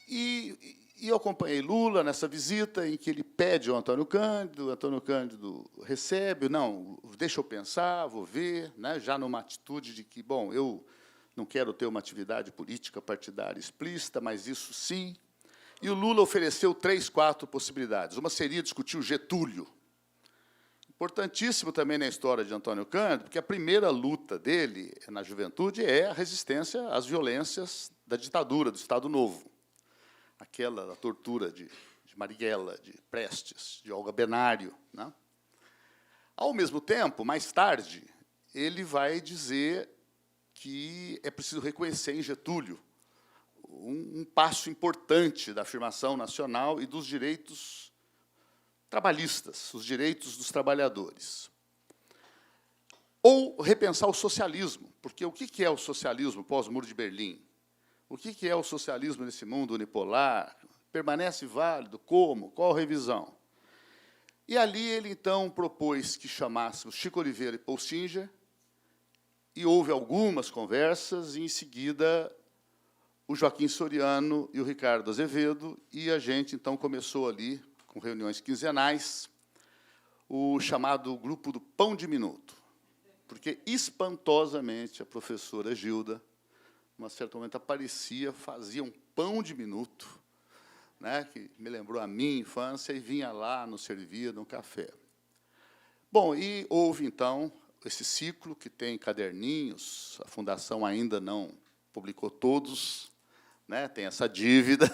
E eu acompanhei Lula nessa visita, em que ele pede ao Antônio Cândido recebe, não, deixa eu pensar, vou ver, né, já numa atitude de que, bom, eu não quero ter uma atividade política partidária explícita, mas isso sim. E o Lula ofereceu 3, 4 possibilidades. Uma seria discutir o Getúlio. Importantíssimo também na história de Antônio Cândido, porque a primeira luta dele na juventude é a resistência às violências da ditadura, do Estado Novo. Aquela da tortura de Marighella, de Prestes, de Olga Benário, né? Ao mesmo tempo, mais tarde, ele vai dizer que é preciso reconhecer em Getúlio um passo importante da afirmação nacional e dos direitos trabalhistas, os direitos dos trabalhadores. Ou repensar o socialismo, porque o que é o socialismo pós-Muro de Berlim? O que é o socialismo nesse mundo unipolar? Permanece válido? Como? Qual a revisão? E ali ele, então, propôs que chamássemos Chico Oliveira e Paul Singer, e houve algumas conversas, e, em seguida, o Joaquim Soriano e o Ricardo Azevedo, e a gente, então, começou ali, com reuniões quinzenais, o chamado Grupo do Pão de Minuto, porque, espantosamente, a professora Gilda, num certo momento, aparecia, fazia um pão de minuto, né, que me lembrou a minha infância, e vinha lá, nos servia no café. Bom, e houve, então, esse ciclo, que tem caderninhos, a Fundação ainda não publicou todos, né, tem essa dívida,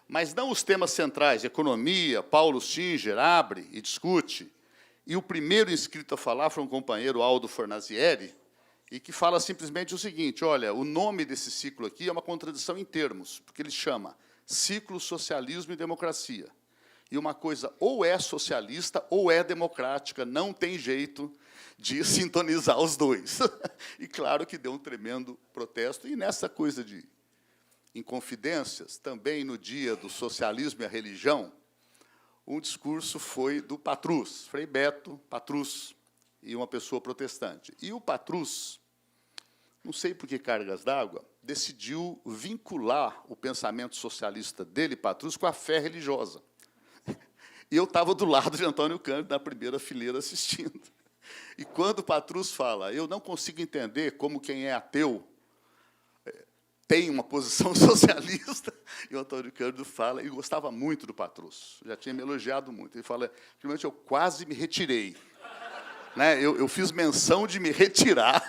mas não os temas centrais, economia. Paulo Singer abre e discute, e o primeiro inscrito a falar foi um companheiro, Aldo Fornazieri, e que fala simplesmente o seguinte: olha, o nome desse ciclo aqui é uma contradição em termos, porque ele chama Ciclo Socialismo e Democracia. E uma coisa ou é socialista ou é democrática, não tem jeito de sintonizar os dois. E, claro, que deu um tremendo protesto. E, nessa coisa de inconfidências, também no dia do socialismo e a religião, um discurso foi do Patrus, Frei Beto Patrus, e uma pessoa protestante. E o Patrus, não sei por que cargas d'água, decidiu vincular o pensamento socialista dele, Patrus, com a fé religiosa. E eu estava do lado de Antônio Cândido, na primeira fileira, assistindo. E quando o Patrus fala: eu não consigo entender como quem é ateu tem uma posição socialista, e o Antônio Cândido fala, e gostava muito do Patrus, já tinha me elogiado muito. Ele fala: realmente, eu quase me retirei. Né? Eu fiz menção de me retirar,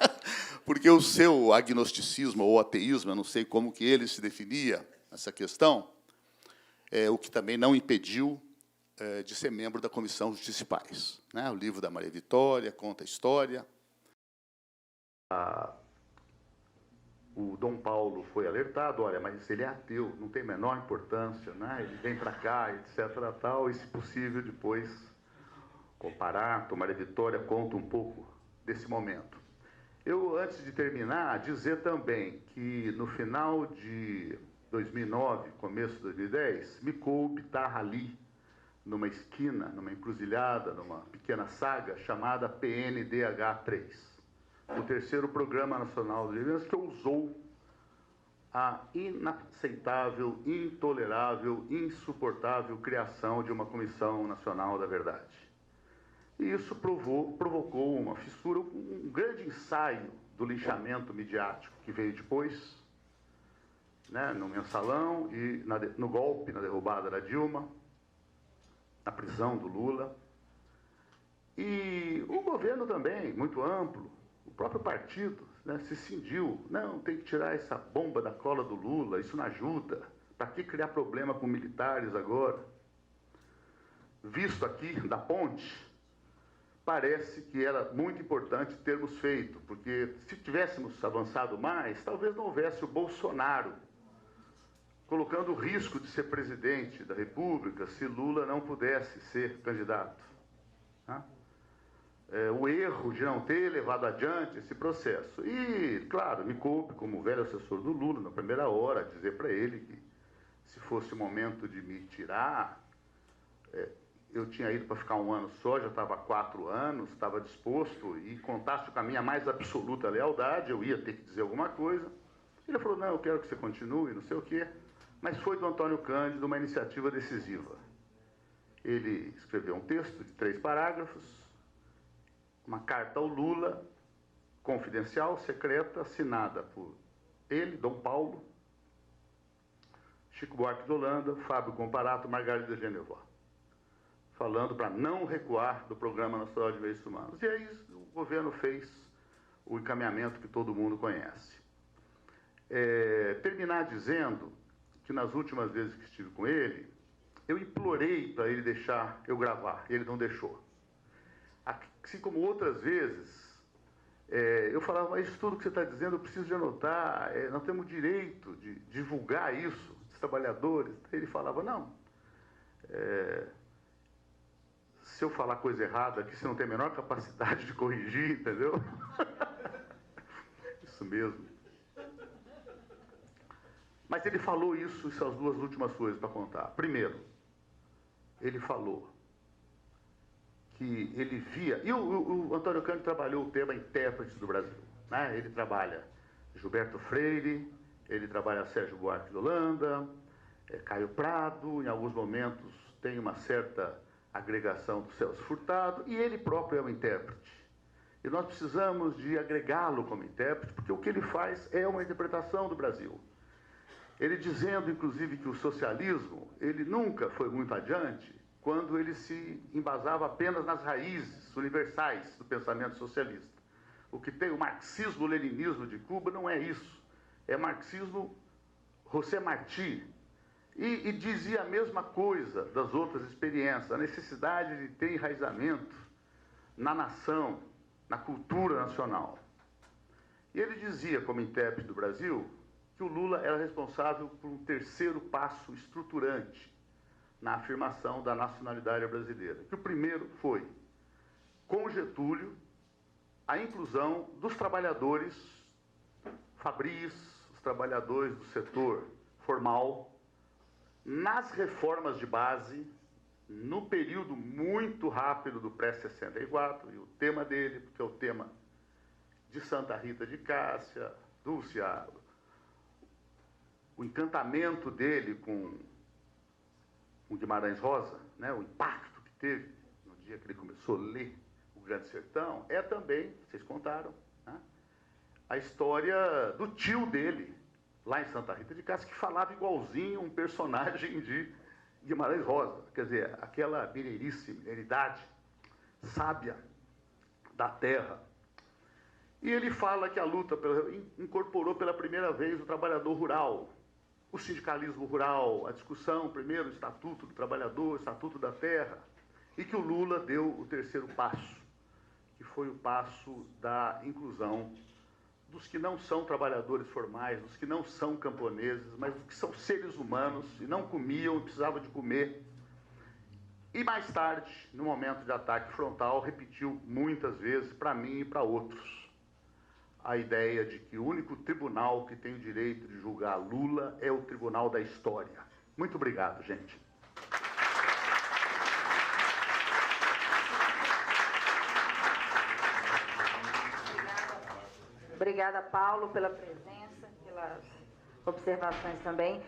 porque o seu agnosticismo ou ateísmo, eu não sei como que ele se definia nessa questão, o que também não impediu de ser membro da Comissão Justiça e Paz. Né? O livro da Maria Vitória conta a história. O Dom Paulo foi alertado: olha, mas ele é ateu, não tem a menor importância, né? Ele vem para cá, etc. Tal, e, se possível, depois comparar. Maria Vitória conta um pouco desse momento. Eu, antes de terminar, dizer também que, no final de 2009, começo de 2010, me coube estar ali, numa esquina, numa encruzilhada, numa pequena saga chamada PNDH3, o terceiro Programa Nacional de Eventos, que ousou a inaceitável, intolerável, insuportável criação de uma Comissão Nacional da Verdade. E isso provocou uma fissura, um grande ensaio do linchamento midiático que veio depois, né, no Mensalão e no golpe, na derrubada da Dilma, na prisão do Lula. E o governo também, muito amplo, o próprio partido, né, se cindiu. Não, tem que tirar essa bomba da cola do Lula, isso não ajuda. Para que criar problema com militares agora? Visto aqui da ponte, parece que era muito importante termos feito, porque se tivéssemos avançado mais, talvez não houvesse o Bolsonaro colocando o risco de ser presidente da República se Lula não pudesse ser candidato. O erro de não ter levado adiante esse processo. E, claro, me coube, como velho assessor do Lula, na primeira hora, dizer para ele que, se fosse o momento de me tirar, eu tinha ido para ficar 1 ano só, já estava há 4 anos, estava disposto, e contasse com a minha mais absoluta lealdade, eu ia ter que dizer alguma coisa. Ele falou, não, eu quero que você continue, não sei o quê. Mas foi do Antônio Cândido uma iniciativa decisiva. Ele escreveu um texto de 3 parágrafos, uma carta ao Lula, confidencial, secreta, assinada por ele, Dom Paulo, Chico Buarque de Holanda, Fábio Comparato, Margarida Genevois, falando para não recuar do Programa Nacional de Direitos Humanos. E aí o governo fez o encaminhamento que todo mundo conhece. Terminar dizendo que nas últimas vezes que estive com ele, eu implorei para ele deixar eu gravar, e ele não deixou. Assim como outras vezes, eu falava, mas isso tudo que você está dizendo eu preciso de anotar, nós temos o direito de divulgar isso, os trabalhadores. Ele falava, não, se eu falar coisa errada aqui, você não tem a menor capacidade de corrigir, entendeu? Isso mesmo. Mas ele falou isso, são as 2 últimas coisas para contar. Primeiro, ele falou que ele via... E o Antônio Cândido trabalhou o tema intérpretes do Brasil, né? Ele trabalha Gilberto Freire, ele trabalha Sérgio Buarque de Holanda, Caio Prado, em alguns momentos tem uma certa agregação do Celso Furtado, e ele próprio é um intérprete. E nós precisamos de agregá-lo como intérprete, porque o que ele faz é uma interpretação do Brasil. Ele dizendo, inclusive, que o socialismo, ele nunca foi muito adiante quando ele se embasava apenas nas raízes universais do pensamento socialista. O que tem o marxismo-leninismo de Cuba não é isso. É marxismo José Martí. E dizia a mesma coisa das outras experiências, a necessidade de ter enraizamento na nação, na cultura nacional. E ele dizia, como intérprete do Brasil, que o Lula era responsável por um terceiro passo estruturante na afirmação da nacionalidade brasileira. Que o primeiro foi, com Getúlio, a inclusão dos trabalhadores fabris, os trabalhadores do setor formal, nas reformas de base, no período muito rápido do pré-64, e o tema dele, porque é o tema de Santa Rita de Cássia, Dulce, o encantamento dele com Guimarães Rosa, né, o impacto que teve no dia que ele começou a ler O Grande Sertão, é também, vocês contaram, né, a história do tio dele, lá em Santa Rita de Cássia, que falava igualzinho um personagem de Guimarães Rosa. Quer dizer, aquela mineirice, mineridade sábia da terra. E ele fala que a luta incorporou pela primeira vez o trabalhador rural, o sindicalismo rural, a discussão, primeiro, o Estatuto do Trabalhador, o Estatuto da Terra, e que o Lula deu o terceiro passo, que foi o passo da inclusão dos que não são trabalhadores formais, dos que não são camponeses, mas dos que são seres humanos e não comiam e precisavam de comer. E mais tarde, no momento de ataque frontal, repetiu muitas vezes, para mim e para outros, a ideia de que o único tribunal que tem o direito de julgar Lula é o Tribunal da História. Muito obrigado, gente. Obrigada, Paulo, pela presença, pelas observações também.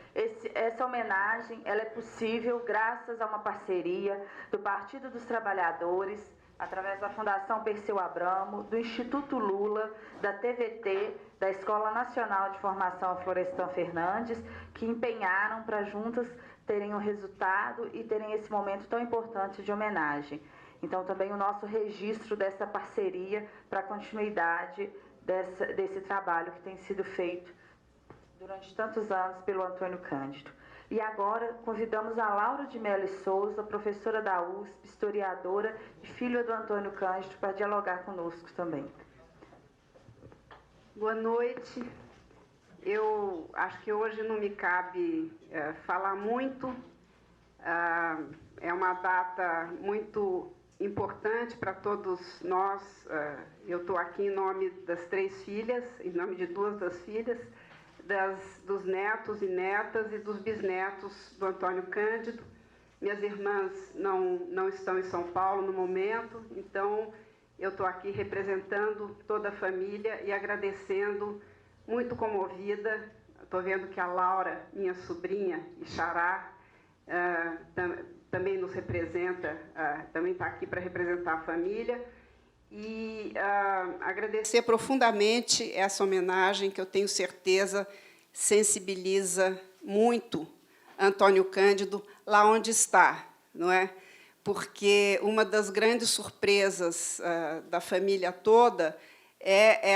Essa homenagem ela é possível graças a uma parceria do Partido dos Trabalhadores, através da Fundação Perseu Abramo, do Instituto Lula, da TVT, da Escola Nacional de Formação Florestan Fernandes, que empenharam para juntas terem um resultado e terem esse momento tão importante de homenagem. Então, também o nosso registro dessa parceria para a continuidade desse trabalho que tem sido feito durante tantos anos pelo Antônio Cândido. E agora convidamos a Laura de Mello e Souza, professora da USP, historiadora e filha do Antônio Cândido, para dialogar conosco também. Boa noite. Eu acho que hoje não me cabe falar muito. É uma data muito importante para todos nós. Eu estou aqui em nome das 3 filhas, em nome de 2 das filhas, dos netos e netas e dos bisnetos do Antônio Cândido. Minhas irmãs não estão em São Paulo no momento, então eu estou aqui representando toda a família e agradecendo, muito comovida. Estou vendo que a Laura, minha sobrinha e xará, também nos representa, também está aqui para representar a família. E agradecer profundamente essa homenagem, que eu tenho certeza sensibiliza muito Antônio Cândido lá onde está, não é? Porque uma das grandes surpresas da família toda é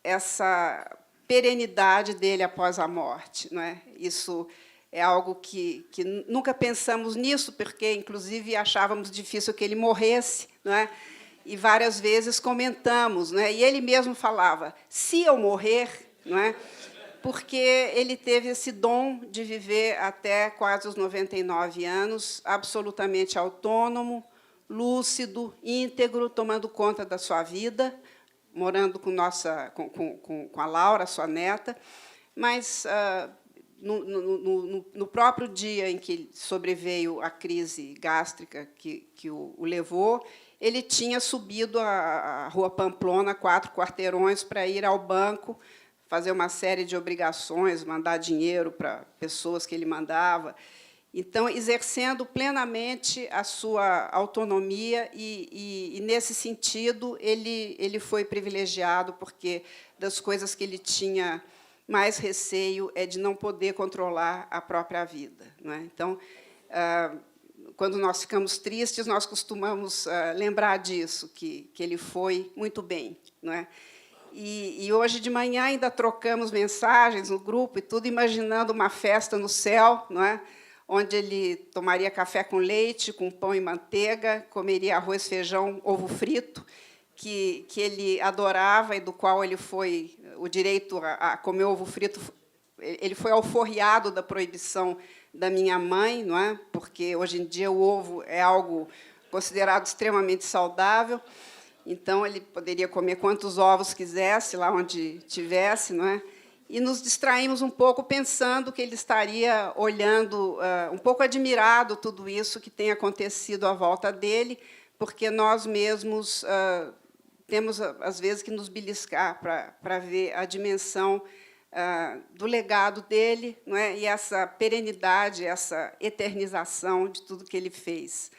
essa perenidade dele após a morte, não é? Isso é algo que nunca pensamos nisso, porque, inclusive, achávamos difícil que ele morresse, não é? E várias vezes comentamos, não é? E ele mesmo falava, se eu morrer, não é? Porque ele teve esse dom de viver até quase os 99 anos, absolutamente autônomo, lúcido, íntegro, tomando conta da sua vida, morando com a Laura, sua neta, mas no próprio dia em que sobreveio a crise gástrica que o levou, ele tinha subido a Rua Pamplona, 4 quarteirões, para ir ao banco, fazer uma série de obrigações, mandar dinheiro para pessoas que ele mandava. Então, exercendo plenamente a sua autonomia, e nesse sentido, ele foi privilegiado, porque das coisas que ele tinha mais receio é de não poder controlar a própria vida, não é? Então, quando nós ficamos tristes, nós costumamos lembrar disso, que ele foi muito bem, não é? E hoje de manhã ainda trocamos mensagens no grupo e tudo, imaginando uma festa no céu, não é? Onde ele tomaria café com leite, com pão e manteiga, comeria arroz, feijão, ovo frito, que ele adorava e do qual ele foi o direito a comer ovo frito. Ele foi alforriado da proibição da minha mãe, não é? Porque hoje em dia o ovo é algo considerado extremamente saudável. Então ele poderia comer quantos ovos quisesse lá onde tivesse, não é? E nos distraímos um pouco pensando que ele estaria olhando, um pouco admirado tudo isso que tem acontecido à volta dele, porque nós mesmos temos, às vezes, que nos beliscar para ver a dimensão do legado dele, não é? E essa perenidade, essa eternização de tudo que ele fez.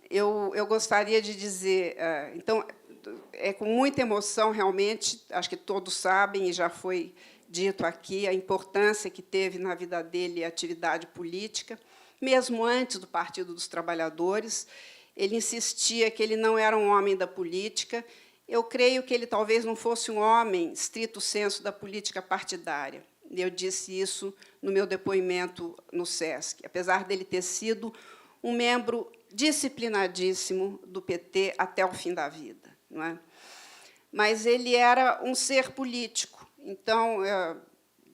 Eu gostaria de dizer, então, é com muita emoção, realmente, acho que todos sabem, e já foi dito aqui, a importância que teve na vida dele a atividade política, mesmo antes do Partido dos Trabalhadores. Ele insistia que ele não era um homem da política. Eu creio que ele talvez não fosse um homem, stricto sensu, da política partidária. Eu disse isso no meu depoimento no SESC, apesar dele ter sido um membro disciplinadíssimo do PT até o fim da vida, não é? Mas ele era um ser político. Então,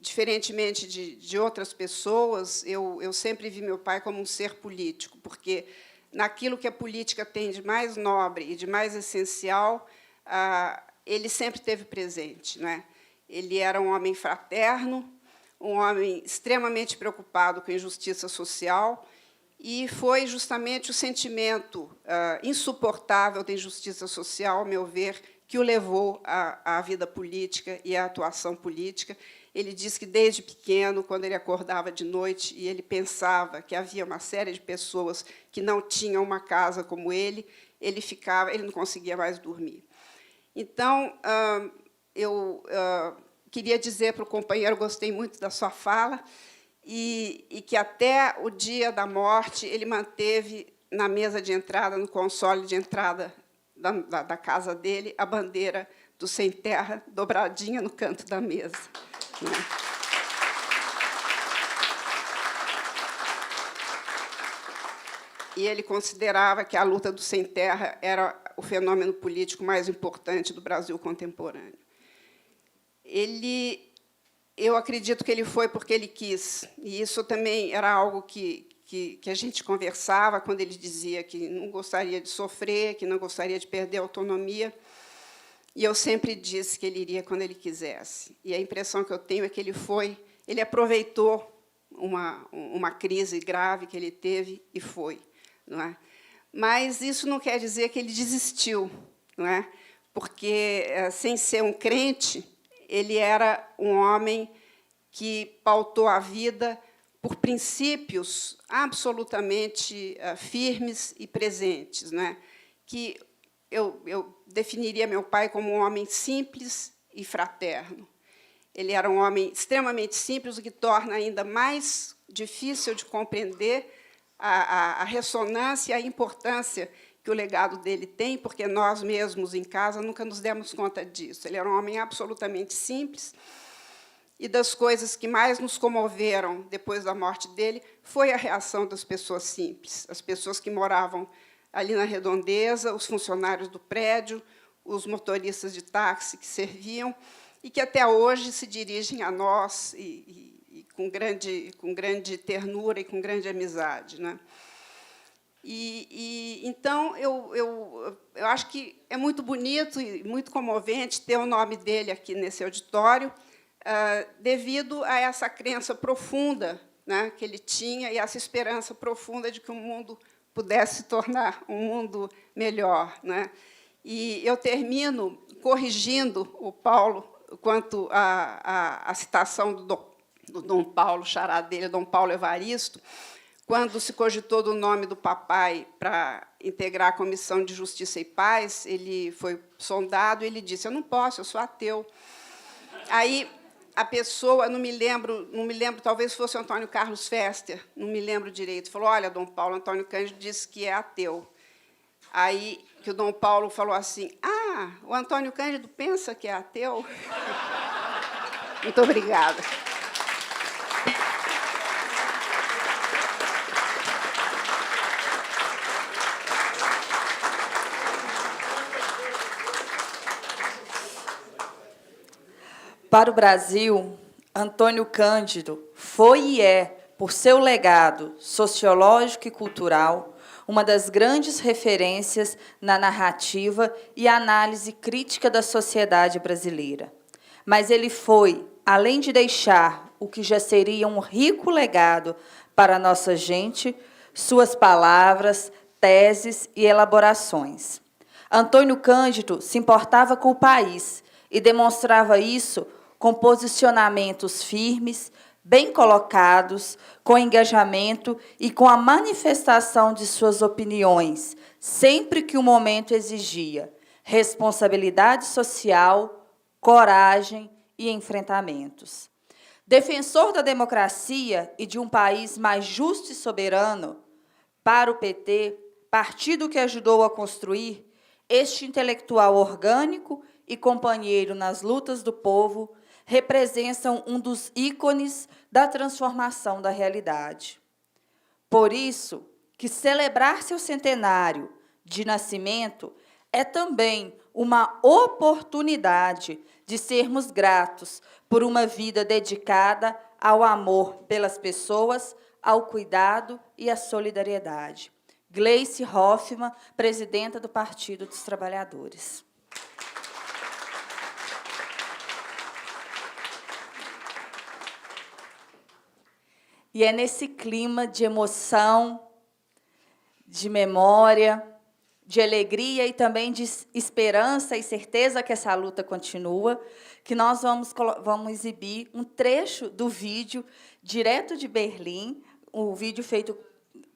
diferentemente de outras pessoas, eu sempre vi meu pai como um ser político, porque, naquilo que a política tem de mais nobre e de mais essencial, ele sempre esteve presente, não é? Ele era um homem fraterno, um homem extremamente preocupado com a injustiça social, e foi justamente o sentimento insuportável da injustiça social, ao meu ver, que o levou à vida política e à atuação política. Ele diz que, desde pequeno, quando ele acordava de noite e ele pensava que havia uma série de pessoas que não tinham uma casa como ele não conseguia mais dormir. Então, eu queria dizer para o companheiro, gostei muito da sua fala, e que, até o dia da morte, ele manteve na mesa de entrada, no console de entrada da casa dele, a bandeira do Sem Terra dobradinha no canto da mesa. E ele considerava que a luta do Sem Terra era o fenômeno político mais importante do Brasil contemporâneo. Eu acredito que ele foi porque ele quis, e isso também era algo que a gente conversava quando ele dizia que não gostaria de sofrer, que não gostaria de perder a autonomia. E eu sempre disse que ele iria quando ele quisesse. E a impressão que eu tenho é que ele aproveitou uma crise grave que ele teve e foi. Não é? Mas isso não quer dizer que ele desistiu, não é? Porque, sem ser um crente, ele era um homem que pautou a vida por princípios absolutamente firmes e presentes, né? Que eu definiria meu pai como um homem simples e fraterno. Ele era um homem extremamente simples, o que torna ainda mais difícil de compreender a ressonância e a importância que o legado dele tem, porque nós mesmos, em casa, nunca nos demos conta disso. Ele era um homem absolutamente simples, e das coisas que mais nos comoveram depois da morte dele foi a reação das pessoas simples, as pessoas que moravam ali na redondeza, os funcionários do prédio, os motoristas de táxi que serviam, e que até hoje se dirigem a nós com grande ternura e com grande amizade, né? Então, eu acho que é muito bonito e muito comovente ter o nome dele aqui nesse auditório, devido a essa crença profunda, né, que ele tinha, e essa esperança profunda de que o mundo pudesse se tornar um mundo melhor, né? E eu termino corrigindo o Paulo quanto à citação do Dom Paulo, xará dele, Dom Paulo Evaristo, quando se cogitou do nome do papai para integrar a Comissão de Justiça e Paz. Ele foi sondado e ele disse: eu não posso, eu sou ateu. Aí a pessoa, não me lembro, talvez fosse o Antônio Carlos Fester, não me lembro direito, falou: olha, Dom Paulo, Antônio Cândido disse que é ateu. Aí que o Dom Paulo falou assim: ah, o Antônio Cândido pensa que é ateu? Muito obrigada. Para o Brasil, Antônio Cândido foi e é, por seu legado sociológico e cultural, uma das grandes referências na narrativa e análise crítica da sociedade brasileira. Mas ele foi, além de deixar o que já seria um rico legado para a nossa gente, suas palavras, teses e elaborações. Antônio Cândido se importava com o país e demonstrava isso com posicionamentos firmes, bem colocados, com engajamento e com a manifestação de suas opiniões, sempre que o momento exigia responsabilidade social, coragem e enfrentamentos. Defensor da democracia e de um país mais justo e soberano, para o PT, partido que ajudou a construir, este intelectual orgânico e companheiro nas lutas do povo representam um dos ícones da transformação da realidade. Por isso, que celebrar seu centenário de nascimento é também uma oportunidade de sermos gratos por uma vida dedicada ao amor pelas pessoas, ao cuidado e à solidariedade. Gleice Hoffmann, presidenta do Partido dos Trabalhadores. E é nesse clima de emoção, de memória, de alegria e também de esperança e certeza que essa luta continua, que nós vamos exibir um trecho do vídeo direto de Berlim, o vídeo feito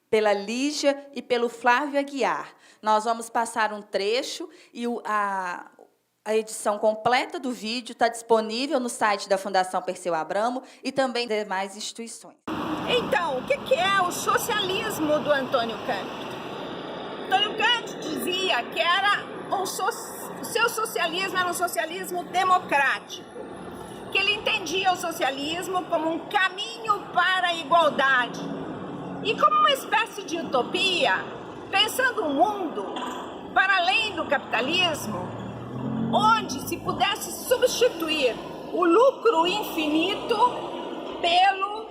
pela Lígia e pelo Flávio Aguiar. Nós vamos passar um trecho e a edição completa do vídeo está disponível no site da Fundação Perseu Abramo e também demais instituições. Então, o que é o socialismo do Antônio Cândido? Antônio Cândido dizia que o seu socialismo era um socialismo democrático, que ele entendia o socialismo como um caminho para a igualdade e como uma espécie de utopia, pensando um mundo para além do capitalismo, onde se pudesse substituir o lucro infinito pelo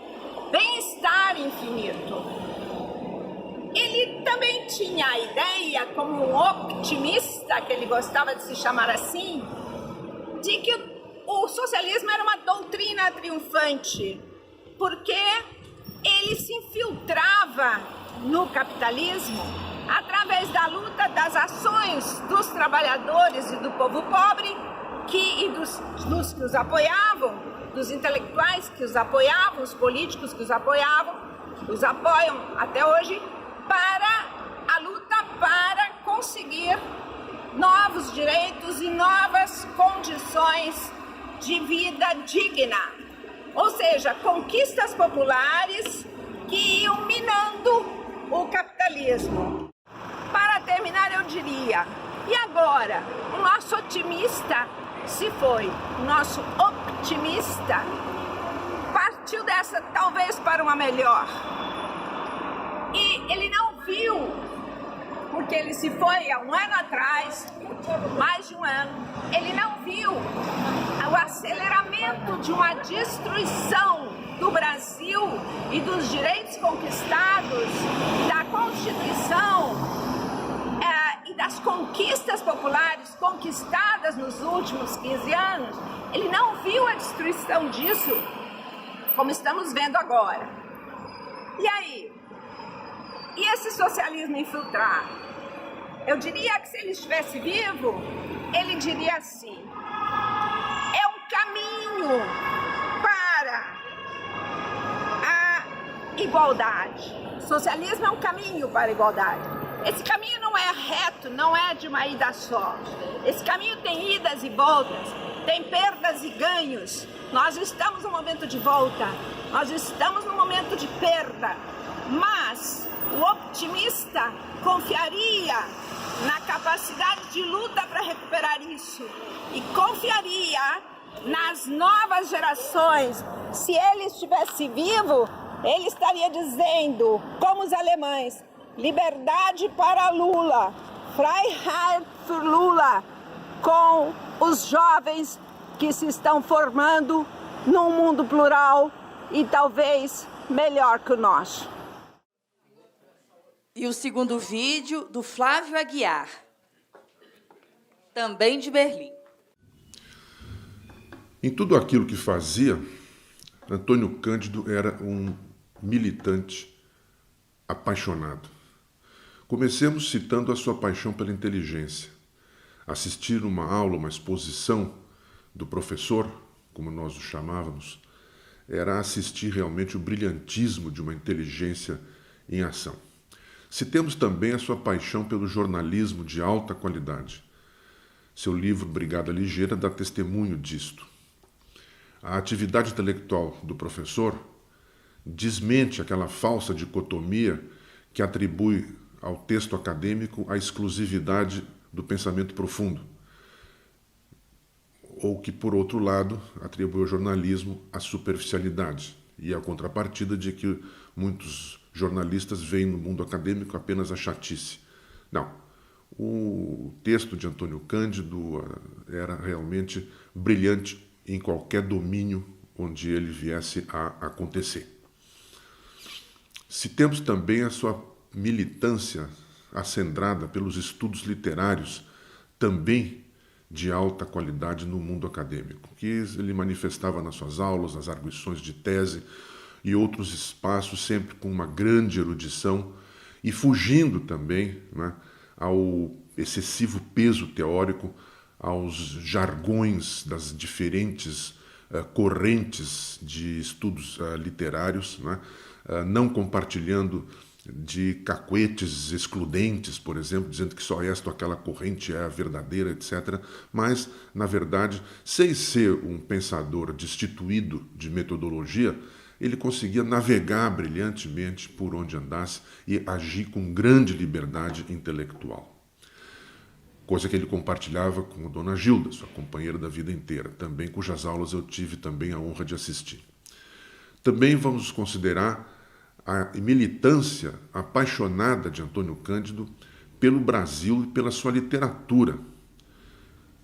bem-estar infinito. Ele também tinha a ideia, como um optimista, que ele gostava de se chamar assim, de que o socialismo era uma doutrina triunfante, porque ele se infiltrava no capitalismo através da luta das ações dos trabalhadores e do povo pobre e dos que os apoiavam, dos intelectuais que os apoiavam, os políticos que os apoiam até hoje, para a luta para conseguir novos direitos e novas condições de vida digna. Ou seja, conquistas populares que iam minando o capitalismo. Para terminar, eu diria, e agora? O nosso otimista se foi, o nosso optimista partiu dessa talvez para uma melhor. E ele não viu, porque ele se foi há um ano atrás, mais de um ano, ele não viu o aceleramento de uma destruição do Brasil e dos direitos conquistados, da Constituição e das conquistas populares conquistadas nos últimos 15 anos. Ele não viu a destruição disso, como estamos vendo agora. E aí? E esse socialismo infiltrado? Eu diria que se ele estivesse vivo, ele diria assim: é um caminho para a igualdade. O socialismo é um caminho para a igualdade. Esse caminho não é reto, não é de uma ida só. Esse caminho tem idas e voltas, tem perdas e ganhos. Nós estamos no momento de volta, nós estamos no momento de perda, mas o optimista confiaria na capacidade de luta para recuperar isso e confiaria nas novas gerações. Se ele estivesse vivo, ele estaria dizendo, como os alemães, liberdade para Lula, Freiheit für Lula, com os jovens que se estão formando num mundo plural e talvez melhor que o nosso. E o segundo vídeo do Flávio Aguiar, também de Berlim. Em tudo aquilo que fazia, Antônio Cândido era um militante apaixonado. Comecemos citando a sua paixão pela inteligência. Assistir uma aula, uma exposição do professor, como nós o chamávamos, era assistir realmente o brilhantismo de uma inteligência em ação. Citemos também a sua paixão pelo jornalismo de alta qualidade. Seu livro Brigada Ligeira dá testemunho disto. A atividade intelectual do professor desmente aquela falsa dicotomia que atribui ao texto acadêmico a exclusividade do pensamento profundo, ou que, por outro lado, atribui ao jornalismo a superficialidade e a contrapartida de que muitos jornalistas veem no mundo acadêmico apenas a chatice. Não. O texto de Antônio Cândido era realmente brilhante em qualquer domínio onde ele viesse a acontecer. Citemos também a sua militância acendrada pelos estudos literários, também de alta qualidade no mundo acadêmico, que ele manifestava nas suas aulas, nas arguições de tese e outros espaços, sempre com uma grande erudição e fugindo também, né, ao excessivo peso teórico, aos jargões das diferentes correntes de estudos literários, né? Não compartilhando de cacuetes excludentes, por exemplo, dizendo que só esta ou aquela corrente é a verdadeira, etc. Mas, na verdade, sem ser um pensador destituído de metodologia, ele conseguia navegar brilhantemente por onde andasse e agir com grande liberdade intelectual. Coisa que ele compartilhava com a dona Gilda, sua companheira da vida inteira, também cujas aulas eu tive também a honra de assistir. Também vamos considerar a militância apaixonada de Antônio Cândido pelo Brasil e pela sua literatura,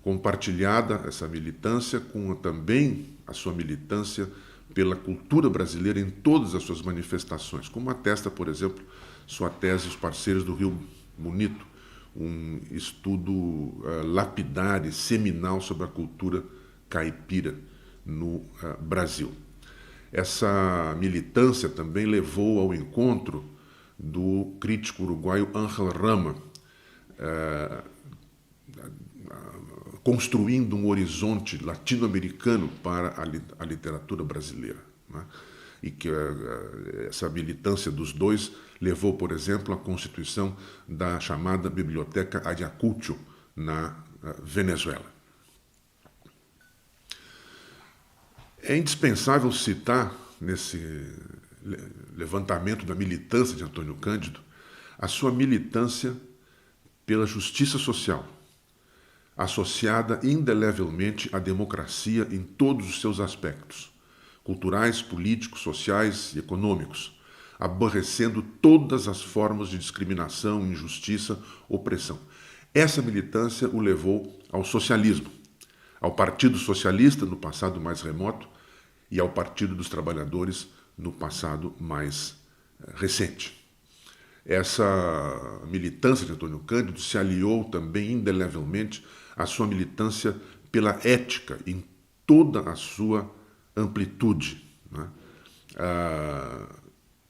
compartilhada essa militância com também a sua militância pela cultura brasileira em todas as suas manifestações, como atesta, por exemplo, sua tese Os Parceiros do Rio Bonito, um estudo lapidar e seminal sobre a cultura caipira no Brasil. Essa militância também levou ao encontro do crítico uruguaio Ángel Rama, construindo um horizonte latino-americano para a literatura brasileira, né? E que essa militância dos dois levou, por exemplo, à constituição da chamada Biblioteca Ayacucho, na Venezuela. É indispensável citar, nesse levantamento da militância de Antônio Cândido, a sua militância pela justiça social, associada indelevelmente à democracia em todos os seus aspectos, culturais, políticos, sociais e econômicos, aborrecendo todas as formas de discriminação, injustiça, opressão. Essa militância o levou ao socialismo, ao Partido Socialista no passado mais remoto e ao Partido dos Trabalhadores no passado mais recente. Essa militância de Antônio Cândido se aliou também indelevelmente à sua militância pela ética em toda a sua amplitude, né?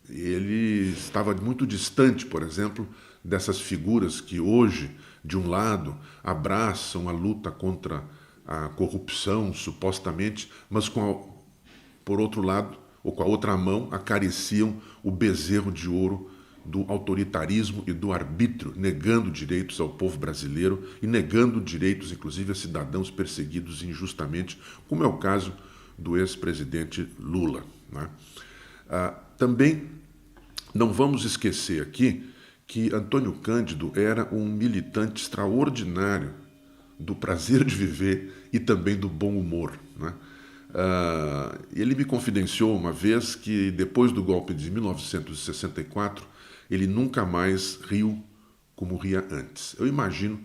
Ele estava muito distante, por exemplo, dessas figuras que hoje, de um lado, abraçam a luta contra a corrupção, supostamente, mas por outro lado, ou com a outra mão, acariciam o bezerro de ouro do autoritarismo e do arbítrio, negando direitos ao povo brasileiro e negando direitos, inclusive, a cidadãos perseguidos injustamente, como é o caso do ex-presidente Lula, né? Também não vamos esquecer aqui que Antônio Cândido era um militante extraordinário do prazer de viver e também do bom humor, né? Ele me confidenciou uma vez que, depois do golpe de 1964, ele nunca mais riu como ria antes. Eu imagino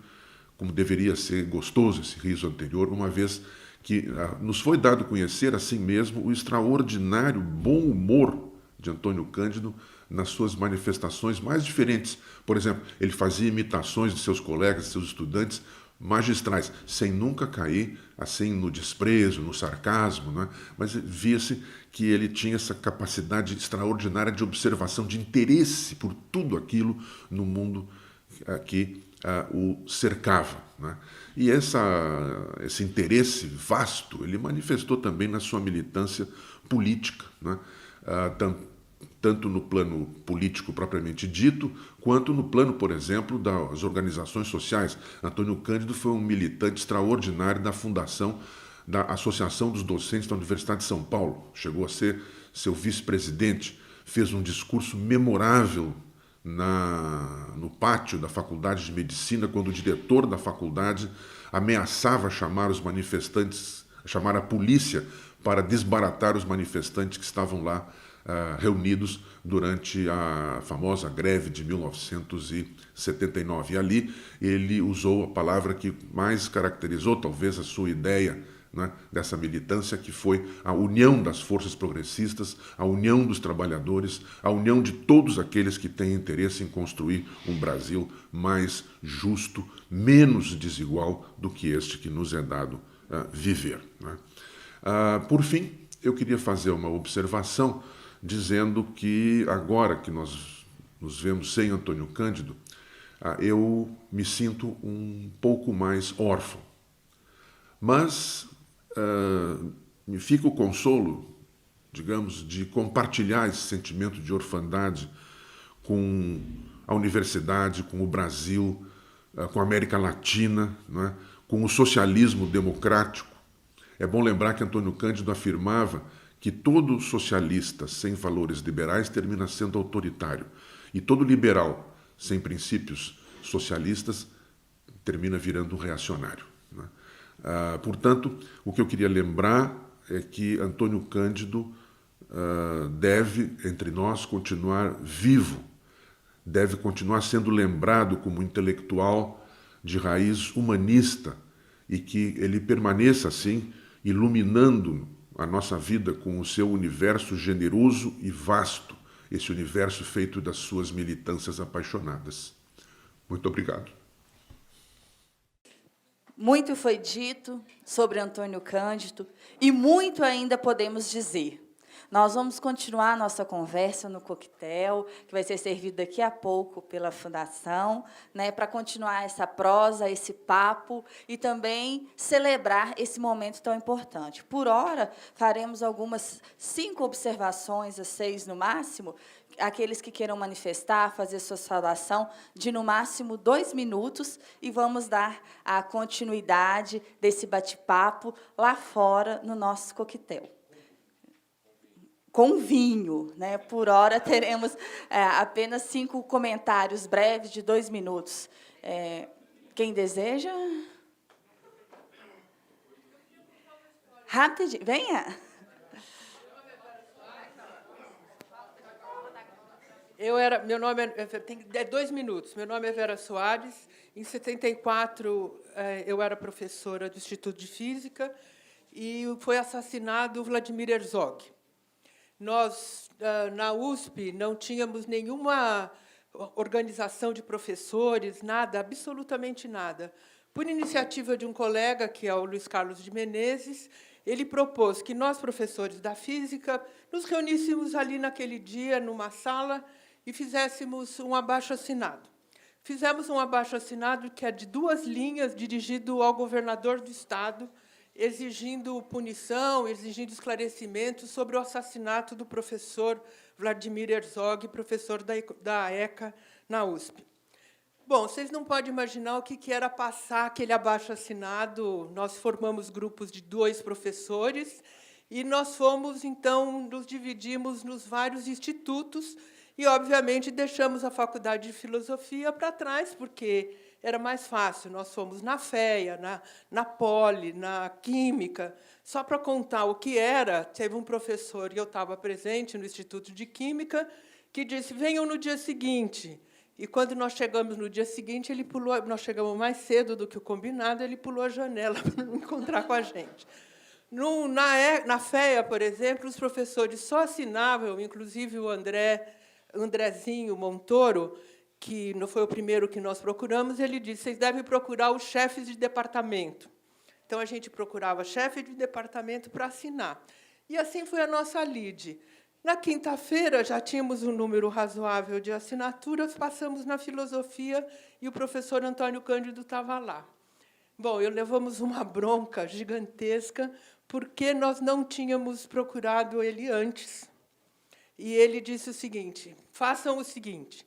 como deveria ser gostoso esse riso anterior, uma vez que nos foi dado conhecer, assim mesmo, o extraordinário bom humor de Antônio Cândido nas suas manifestações mais diferentes. Por exemplo, ele fazia imitações de seus colegas, de seus estudantes, magistrais, sem nunca cair assim no desprezo, no sarcasmo, né? Mas via-se que ele tinha essa capacidade extraordinária de observação, de interesse por tudo aquilo no mundo que o cercava, né? E esse interesse vasto ele manifestou também na sua militância política, né? Tanto no plano político propriamente dito, quanto no plano, por exemplo, das organizações sociais. Antônio Cândido foi um militante extraordinário da fundação da Associação dos Docentes da Universidade de São Paulo. Chegou a ser seu vice-presidente, fez um discurso memorável no pátio da Faculdade de Medicina, quando o diretor da faculdade ameaçava chamar os manifestantes, chamar a polícia para desbaratar os manifestantes que estavam lá reunidos durante a famosa greve de 1979. E ali ele usou a palavra que mais caracterizou talvez a sua ideia, né, dessa militância, que foi a união das forças progressistas, a união dos trabalhadores, a união de todos aqueles que têm interesse em construir um Brasil mais justo, menos desigual do que este que nos é dado viver, né? Por fim, eu queria fazer uma observação dizendo que agora que nós nos vemos sem Antônio Cândido, eu me sinto um pouco mais órfão. Mas me fica o consolo, digamos, de compartilhar esse sentimento de orfandade com a universidade, com o Brasil, com a América Latina, não é? Com o socialismo democrático. É bom lembrar que Antônio Cândido afirmava que todo socialista sem valores liberais termina sendo autoritário, e todo liberal sem princípios socialistas termina virando um reacionário, não é? Portanto, o que eu queria lembrar é que Antônio Cândido deve, entre nós, continuar vivo, deve continuar sendo lembrado como intelectual de raiz humanista e que ele permaneça assim, iluminando a nossa vida com o seu universo generoso e vasto, esse universo feito das suas militâncias apaixonadas. Muito obrigado. Muito foi dito sobre Antônio Cândido e muito ainda podemos dizer. Nós vamos continuar a nossa conversa no coquetel, que vai ser servido daqui a pouco pela Fundação, né, para continuar essa prosa, esse papo e também celebrar esse momento tão importante. Por hora, faremos algumas 5 observações, a 6 no máximo, aqueles que queiram manifestar, fazer sua saudação, de no máximo 2 minutos, e vamos dar a continuidade desse bate-papo lá fora, no nosso coquetel. Com vinho, né? Por hora teremos apenas 5 comentários breves de 2 minutos. Quem deseja? Rapidinho, venha. Meu nome tem 2 minutos. Meu nome é Vera Soares. Em 74, eu era professora do Instituto de Física e foi assassinado o Vladimir Herzog. Nós, na USP, não tínhamos nenhuma organização de professores, nada, absolutamente nada. Por iniciativa de um colega, que é o Luiz Carlos de Menezes, ele propôs que nós, professores da física, nos reuníssemos ali naquele dia, numa sala, e fizéssemos um abaixo-assinado. Fizemos um abaixo-assinado que é de 2 linhas, dirigido ao governador do Estado, exigindo punição, exigindo esclarecimentos sobre o assassinato do professor Vladimir Herzog, professor da ECA, na USP. Bom, vocês não podem imaginar o que era passar aquele abaixo-assinado. Nós formamos grupos de 2 professores e nós fomos, então, nos dividimos nos vários institutos e, obviamente, deixamos a Faculdade de Filosofia para trás, porque era mais fácil. Nós fomos na FEA, na Poli, na Química. Só para contar o que era, teve um professor, e eu estava presente no Instituto de Química, que disse, venham no dia seguinte. E, quando nós chegamos no dia seguinte, ele pulou, nós chegamos mais cedo do que o combinado, ele pulou a janela para não encontrar com a gente. Na FEA, por exemplo, os professores só assinavam, inclusive o Andrezinho Montoro, que não foi o primeiro que nós procuramos, ele disse, vocês devem procurar os chefes de departamento. Então, a gente procurava chefe de departamento para assinar. E assim foi a nossa lide. Na quinta-feira, já tínhamos um número razoável de assinaturas, passamos na filosofia e o professor Antônio Cândido estava lá. Bom, levamos uma bronca gigantesca, porque nós não tínhamos procurado ele antes. E ele disse o seguinte, façam o seguinte,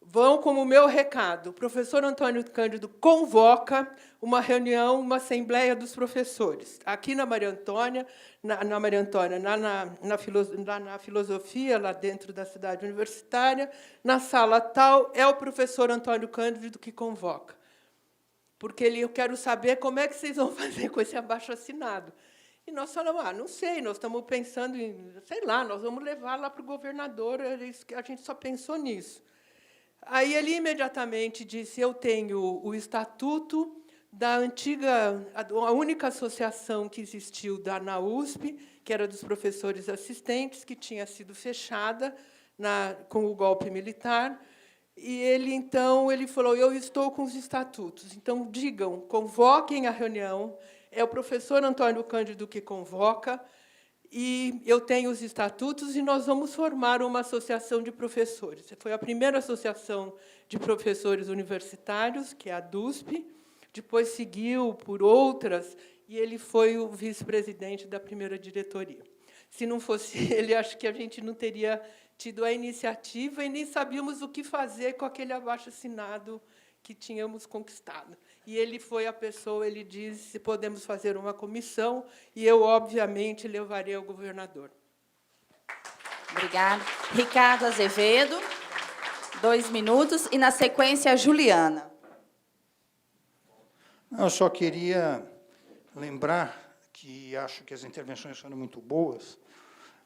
vão como o meu recado. O professor Antônio Cândido convoca uma reunião, uma assembleia dos professores. Aqui na Maria Antônia, na filosofia, lá dentro da cidade universitária, na sala tal, é o professor Antônio Cândido que convoca. Porque eu quero saber como é que vocês vão fazer com esse abaixo-assinado. E nós falamos, não sei, nós estamos pensando em, sei lá, nós vamos levar lá para o governador, a gente só pensou nisso. Aí ele imediatamente disse, eu tenho o estatuto da antiga, a única associação que existiu na USP, que era dos professores assistentes, que tinha sido fechada com o golpe militar, e ele falou, eu estou com os estatutos, então digam, convoquem a reunião, é o professor Antônio Cândido que convoca, E eu tenho os estatutos e nós vamos formar uma associação de professores. Foi a primeira associação de professores universitários, que é a DUSP, depois seguiu por outras, e ele foi o vice-presidente da primeira diretoria. Se não fosse ele, acho que a gente não teria tido a iniciativa e nem sabíamos o que fazer com aquele abaixo-assinado que tínhamos conquistado. E ele foi a pessoa, ele disse, podemos fazer uma comissão, e eu, obviamente, levarei ao governador. Obrigada. Ricardo Azevedo, 2 minutos, e, na sequência, a Juliana. Eu só queria lembrar que acho que as intervenções foram muito boas,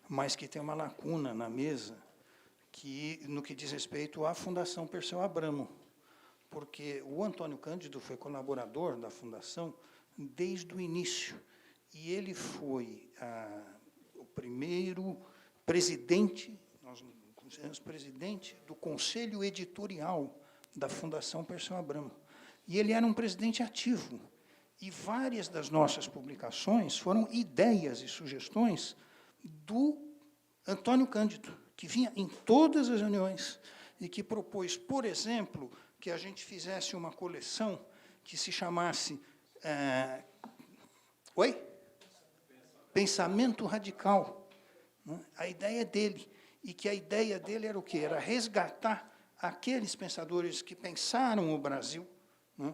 mas que tem uma lacuna na mesa no que diz respeito à Fundação Perseu Abramo, porque o Antônio Cândido foi colaborador da Fundação desde o início, e ele foi o primeiro presidente, nós consideramos presidente do Conselho Editorial da Fundação Perseu Abramo. E ele era um presidente ativo, e várias das nossas publicações foram ideias e sugestões do Antônio Cândido, que vinha em todas as reuniões e que propôs, por exemplo, que a gente fizesse uma coleção que se chamasse Pensamento Radical. Né? A ideia dele, e que a ideia dele era o quê? Era resgatar aqueles pensadores que pensaram o Brasil, né?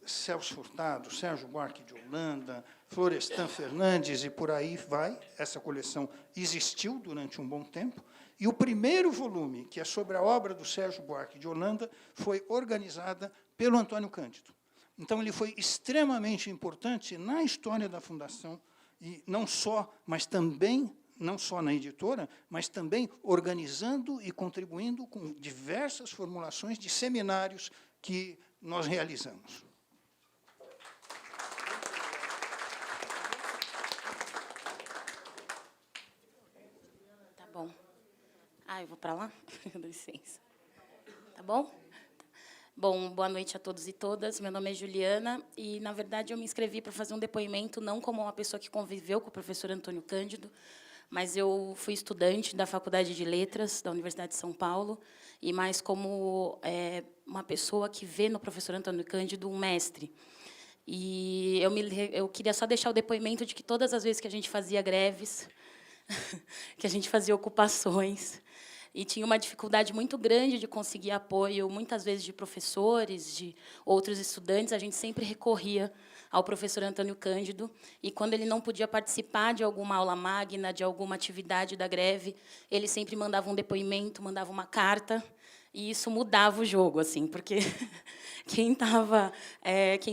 Celso Furtado, Sérgio Buarque de Holanda, Florestan Fernandes, e por aí vai. Essa coleção existiu durante um bom tempo, e o primeiro volume, que é sobre a obra do Sérgio Buarque de Holanda, foi organizada pelo Antônio Cândido. Então, ele foi extremamente importante na história da Fundação, e não só na editora, mas também organizando e contribuindo com diversas formulações de seminários que nós realizamos. Tá bom. Eu vou para lá? Dá licença. Tá bom? Bom, boa noite a todos e todas. Meu nome é Juliana e, na verdade, eu me inscrevi para fazer um depoimento não como uma pessoa que conviveu com o professor Antônio Cândido, mas eu fui estudante da Faculdade de Letras da Universidade de São Paulo e mais como uma pessoa que vê no professor Antônio Cândido um mestre. E eu queria só deixar o depoimento de que todas as vezes que a gente fazia greves, que a gente fazia ocupações, e tinha uma dificuldade muito grande de conseguir apoio, muitas vezes de professores, de outros estudantes, a gente sempre recorria ao professor Antônio Cândido, e quando ele não podia participar de alguma aula magna, de alguma atividade da greve, ele sempre mandava um depoimento, mandava uma carta, e isso mudava o jogo, assim, porque quem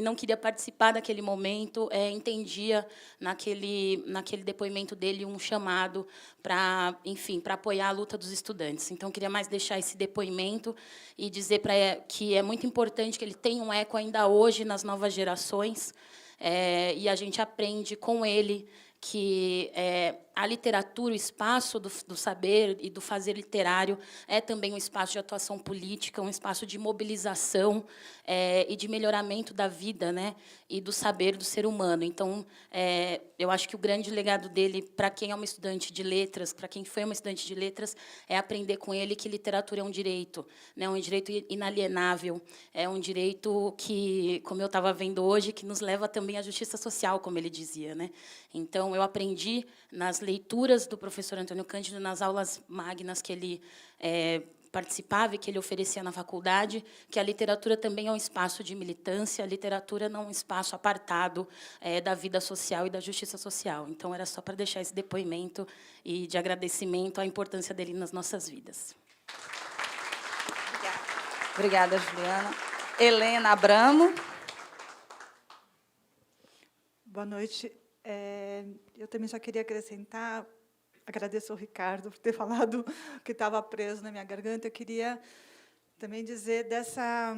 não queria participar daquele momento entendia naquele depoimento dele um chamado para, enfim, para apoiar a luta dos estudantes. Então, eu queria mais deixar esse depoimento e dizer que é muito importante que ele tenha um eco ainda hoje nas novas gerações, e a gente aprende com ele que a literatura, o espaço do saber e do fazer literário é também um espaço de atuação política, um espaço de mobilização e de melhoramento da vida, né, e do saber do ser humano. Então, eu acho que o grande legado dele, para quem é uma estudante de letras, para quem foi uma estudante de letras, é aprender com ele que literatura é um direito, né, um direito inalienável, é um direito que, como eu estava vendo hoje, que nos leva também à justiça social, como ele dizia, né. Então, eu aprendi nas leituras do professor Antônio Cândido, nas aulas magnas que ele participava e que ele oferecia na faculdade, que a literatura também é um espaço de militância, a literatura não é um espaço apartado da vida social e da justiça social. Então, era só para deixar esse depoimento e de agradecimento à importância dele nas nossas vidas. Obrigada, Juliana. Helena Abramo. Boa noite. Eu também só queria acrescentar, agradeço ao Ricardo por ter falado que estava preso na minha garganta. Eu queria também dizer dessa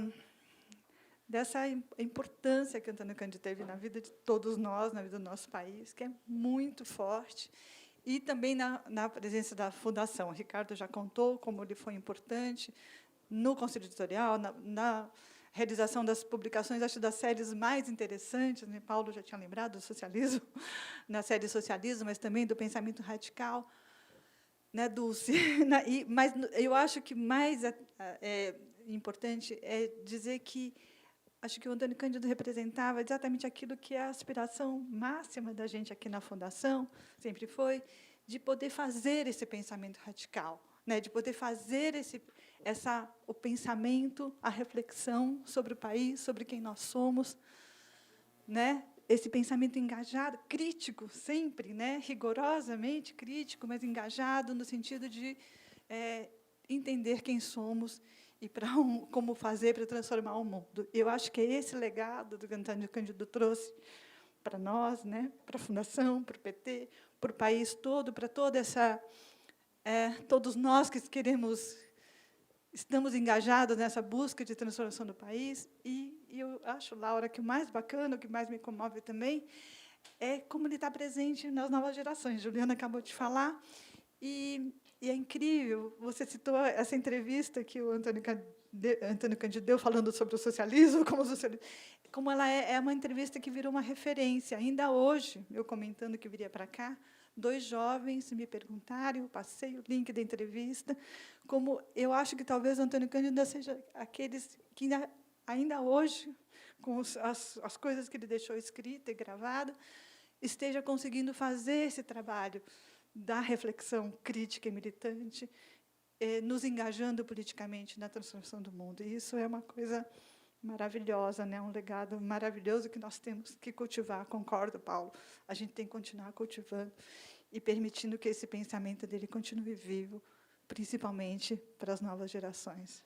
importância que Antônio Cândido teve na vida de todos nós, na vida do nosso país, que é muito forte, e também na presença da Fundação. O Ricardo já contou como ele foi importante no Conselho Editorial, na realização das publicações, acho, das séries mais interessantes, né? Paulo já tinha lembrado do socialismo, na série Socialismo, mas também do pensamento radical, né? Mas eu acho que mais importante é dizer que acho que o Antônio Cândido representava exatamente aquilo que é a aspiração máxima da gente aqui na Fundação, sempre foi, de poder fazer esse pensamento radical, né? De poder fazer o pensamento, a reflexão sobre o país, sobre quem nós somos, né? Esse pensamento engajado, crítico, sempre, né? Rigorosamente crítico, mas engajado no sentido de entender quem somos e como fazer para transformar o mundo. Eu acho que é esse legado do que Antônio Cândido trouxe para nós, né? Para a Fundação, para o PT, para o país todo, para toda essa... todos nós que estamos engajados nessa busca de transformação do país. E eu acho, Laura, que o mais bacana, o que mais me comove também, é como ele está presente nas novas gerações. Juliana acabou de falar, e é incrível, você citou essa entrevista que o Antônio Cândido deu falando sobre o socialismo, como ela é uma entrevista que virou uma referência. Ainda hoje, eu comentando que viria para cá, 2 jovens me perguntaram, eu passei o link da entrevista, como eu acho que talvez o Antônio Cândido seja aqueles que ainda hoje, com as coisas que ele deixou escrita e gravada, esteja conseguindo fazer esse trabalho da reflexão crítica e militante, nos engajando politicamente na transformação do mundo. E isso é uma coisa maravilhosa, né? Um legado maravilhoso que nós temos que cultivar. Concordo, Paulo. A gente tem que continuar cultivando e permitindo que esse pensamento dele continue vivo, principalmente para as novas gerações.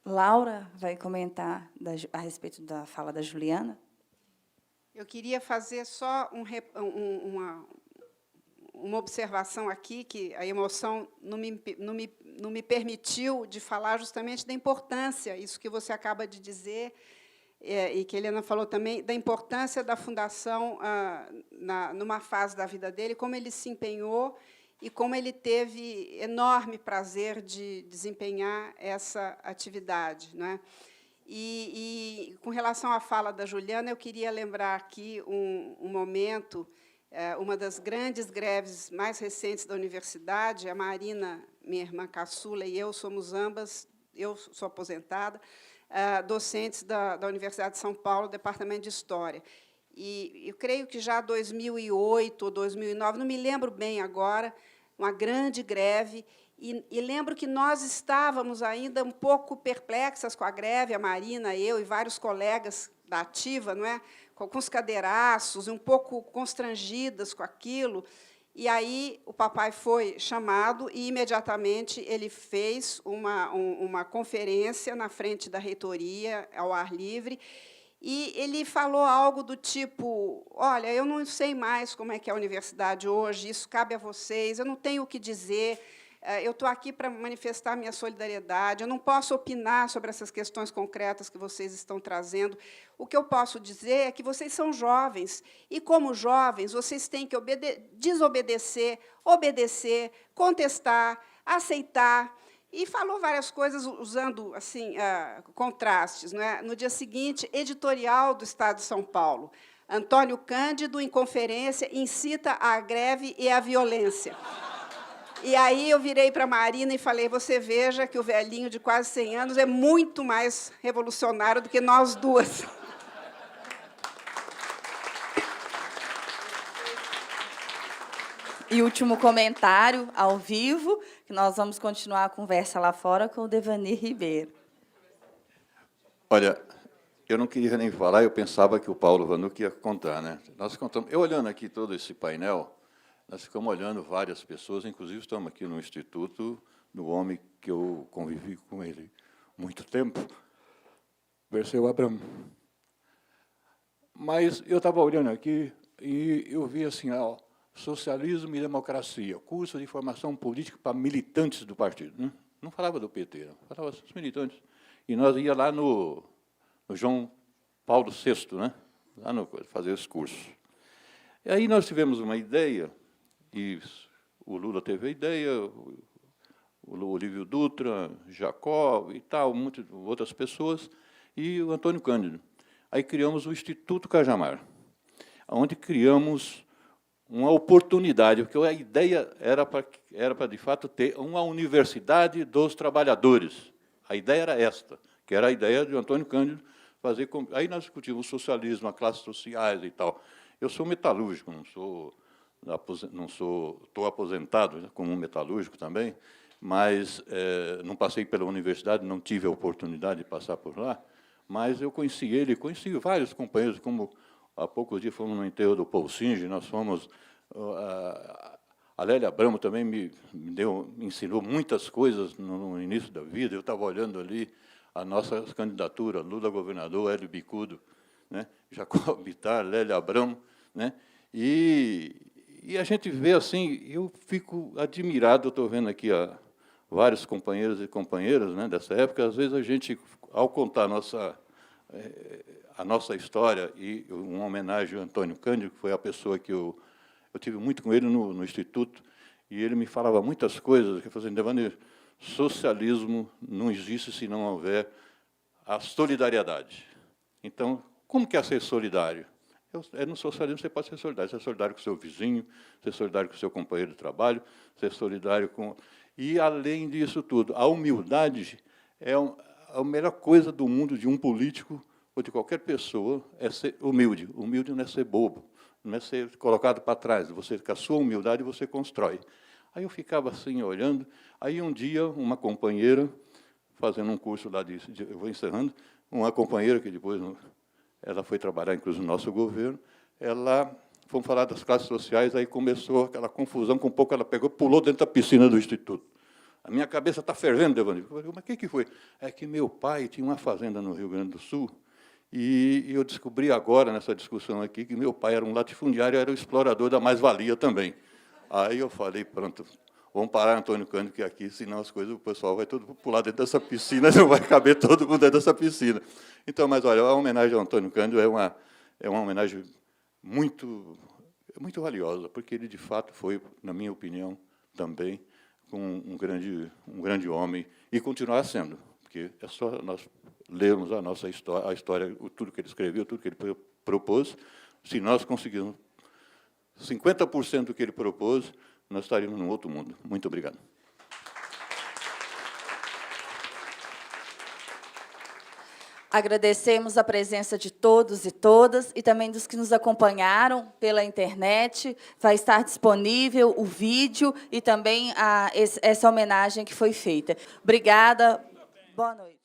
Laura vai comentar a respeito da fala da Juliana. Eu queria fazer só uma observação aqui, que a emoção não me permitiu de falar justamente da importância, isso que você acaba de dizer, e que a Helena falou também, da importância da Fundação numa fase da vida dele, como ele se empenhou e como ele teve enorme prazer de desempenhar essa atividade, não é? E com relação à fala da Juliana, eu queria lembrar aqui um momento, uma das grandes greves mais recentes da universidade. A Marina, minha irmã caçula, e eu somos ambas, eu sou aposentada, docentes da Universidade de São Paulo, Departamento de História. E eu creio que já 2008 ou 2009, não me lembro bem agora, uma grande greve, e lembro que nós estávamos ainda um pouco perplexas com a greve, a Marina, eu e vários colegas da Ativa, não é? Com os cadeiraços, um pouco constrangidas com aquilo. E aí o papai foi chamado e, imediatamente, ele fez uma conferência na frente da reitoria, ao ar livre, e ele falou algo do tipo: olha, eu não sei mais como é que é a universidade hoje, isso cabe a vocês, eu não tenho o que dizer, eu estou aqui para manifestar minha solidariedade, eu não posso opinar sobre essas questões concretas que vocês estão trazendo. O que eu posso dizer é que vocês são jovens, e, como jovens, vocês têm que desobedecer, obedecer, contestar, aceitar. E falou várias coisas usando assim contrastes, não é? No dia seguinte, editorial do Estado de São Paulo: Antônio Cândido, em conferência, incita a greve e a violência. E aí eu virei para a Marina e falei: você veja que o velhinho de quase 100 anos é muito mais revolucionário do que nós duas. E último comentário, ao vivo, que nós vamos continuar a conversa lá fora com o Devani Ribeiro. Olha, eu não queria nem falar, eu pensava que o Paulo Vanucci ia contar, né? Nós contamos, eu olhando aqui todo esse painel, nós ficamos olhando várias pessoas, inclusive estamos aqui no Instituto, no homem que eu convivi com ele muito tempo, Perseu Abramo. Mas eu estava olhando aqui e eu vi assim, ó, Socialismo e Democracia, curso de formação política para militantes do partido. Né? Não falava do PT, não, falava dos militantes. E nós ia lá no João Paulo VI, né? Lá fazer esse curso. E aí nós tivemos uma ideia, e o Lula teve a ideia, o Olívio Dutra, Jacó e tal, muitas outras pessoas, e o Antônio Cândido. Aí criamos o Instituto Cajamar, onde criamos uma oportunidade, porque a ideia era para, de fato, ter uma universidade dos trabalhadores. A ideia era esta, que era a ideia de Antônio Cândido fazer. Aí nós discutimos o socialismo, as classes sociais e tal. Eu sou metalúrgico, estou aposentado, né, como metalúrgico também, mas não passei pela universidade, não tive a oportunidade de passar por lá, mas eu conheci ele, conheci vários companheiros, como há poucos dias fomos no enterro do Paul Singe, nós fomos... A Lélia Abramo também me ensinou muitas coisas no início da vida. Eu estava olhando ali a nossa candidatura, Lula governador, Hélio Bicudo, né, Jacó Bittar, Lélia Abramo, né, e a gente vê assim, eu fico admirado, estou vendo aqui vários companheiros e companheiras, né, dessa época. Às vezes a gente, ao contar a nossa história, e uma homenagem ao Antônio Cândido, que foi a pessoa que eu tive muito com ele no Instituto, e ele me falava muitas coisas, que eu falei, Devanir, socialismo não existe se não houver a solidariedade. Então, como que é ser solidário? No socialismo você pode ser solidário com o seu vizinho, ser solidário com o seu companheiro de trabalho, ser solidário com... E, além disso tudo, a humildade é a melhor coisa do mundo de um político ou de qualquer pessoa, é ser humilde. Humilde não é ser bobo, não é ser colocado para trás. Você, com a sua humildade, você constrói. Aí eu ficava assim, olhando. Aí, um dia, uma companheira, fazendo um curso lá eu vou encerrando, uma companheira que depois ela foi trabalhar, inclusive, no nosso governo, fomos falar das classes sociais, aí começou aquela confusão, com um pouco ela pulou dentro da piscina do Instituto. A minha cabeça está fervendo, Devanir. Eu falei, mas o que foi? É que meu pai tinha uma fazenda no Rio Grande do Sul, e eu descobri agora, nessa discussão aqui, que meu pai era um latifundiário, era o explorador da mais-valia também. Aí eu falei, pronto, vamos parar, Antônio Cândido, que aqui, senão as coisas, o pessoal vai todo pular dentro dessa piscina, não vai caber todo mundo dentro dessa piscina. Então, mas, olha, a homenagem ao Antônio Cândido é uma homenagem muito valiosa, porque ele, de fato, foi, na minha opinião, também um grande homem, e continuará sendo, porque é só nós lermos a nossa história, tudo que ele escreveu, tudo que ele propôs. Se nós conseguirmos 50% do que ele propôs, nós estaríamos num outro mundo. Muito obrigado. Agradecemos a presença de todos e todas, e também dos que nos acompanharam pela internet. Vai estar disponível o vídeo e também essa homenagem que foi feita. Obrigada. Boa noite.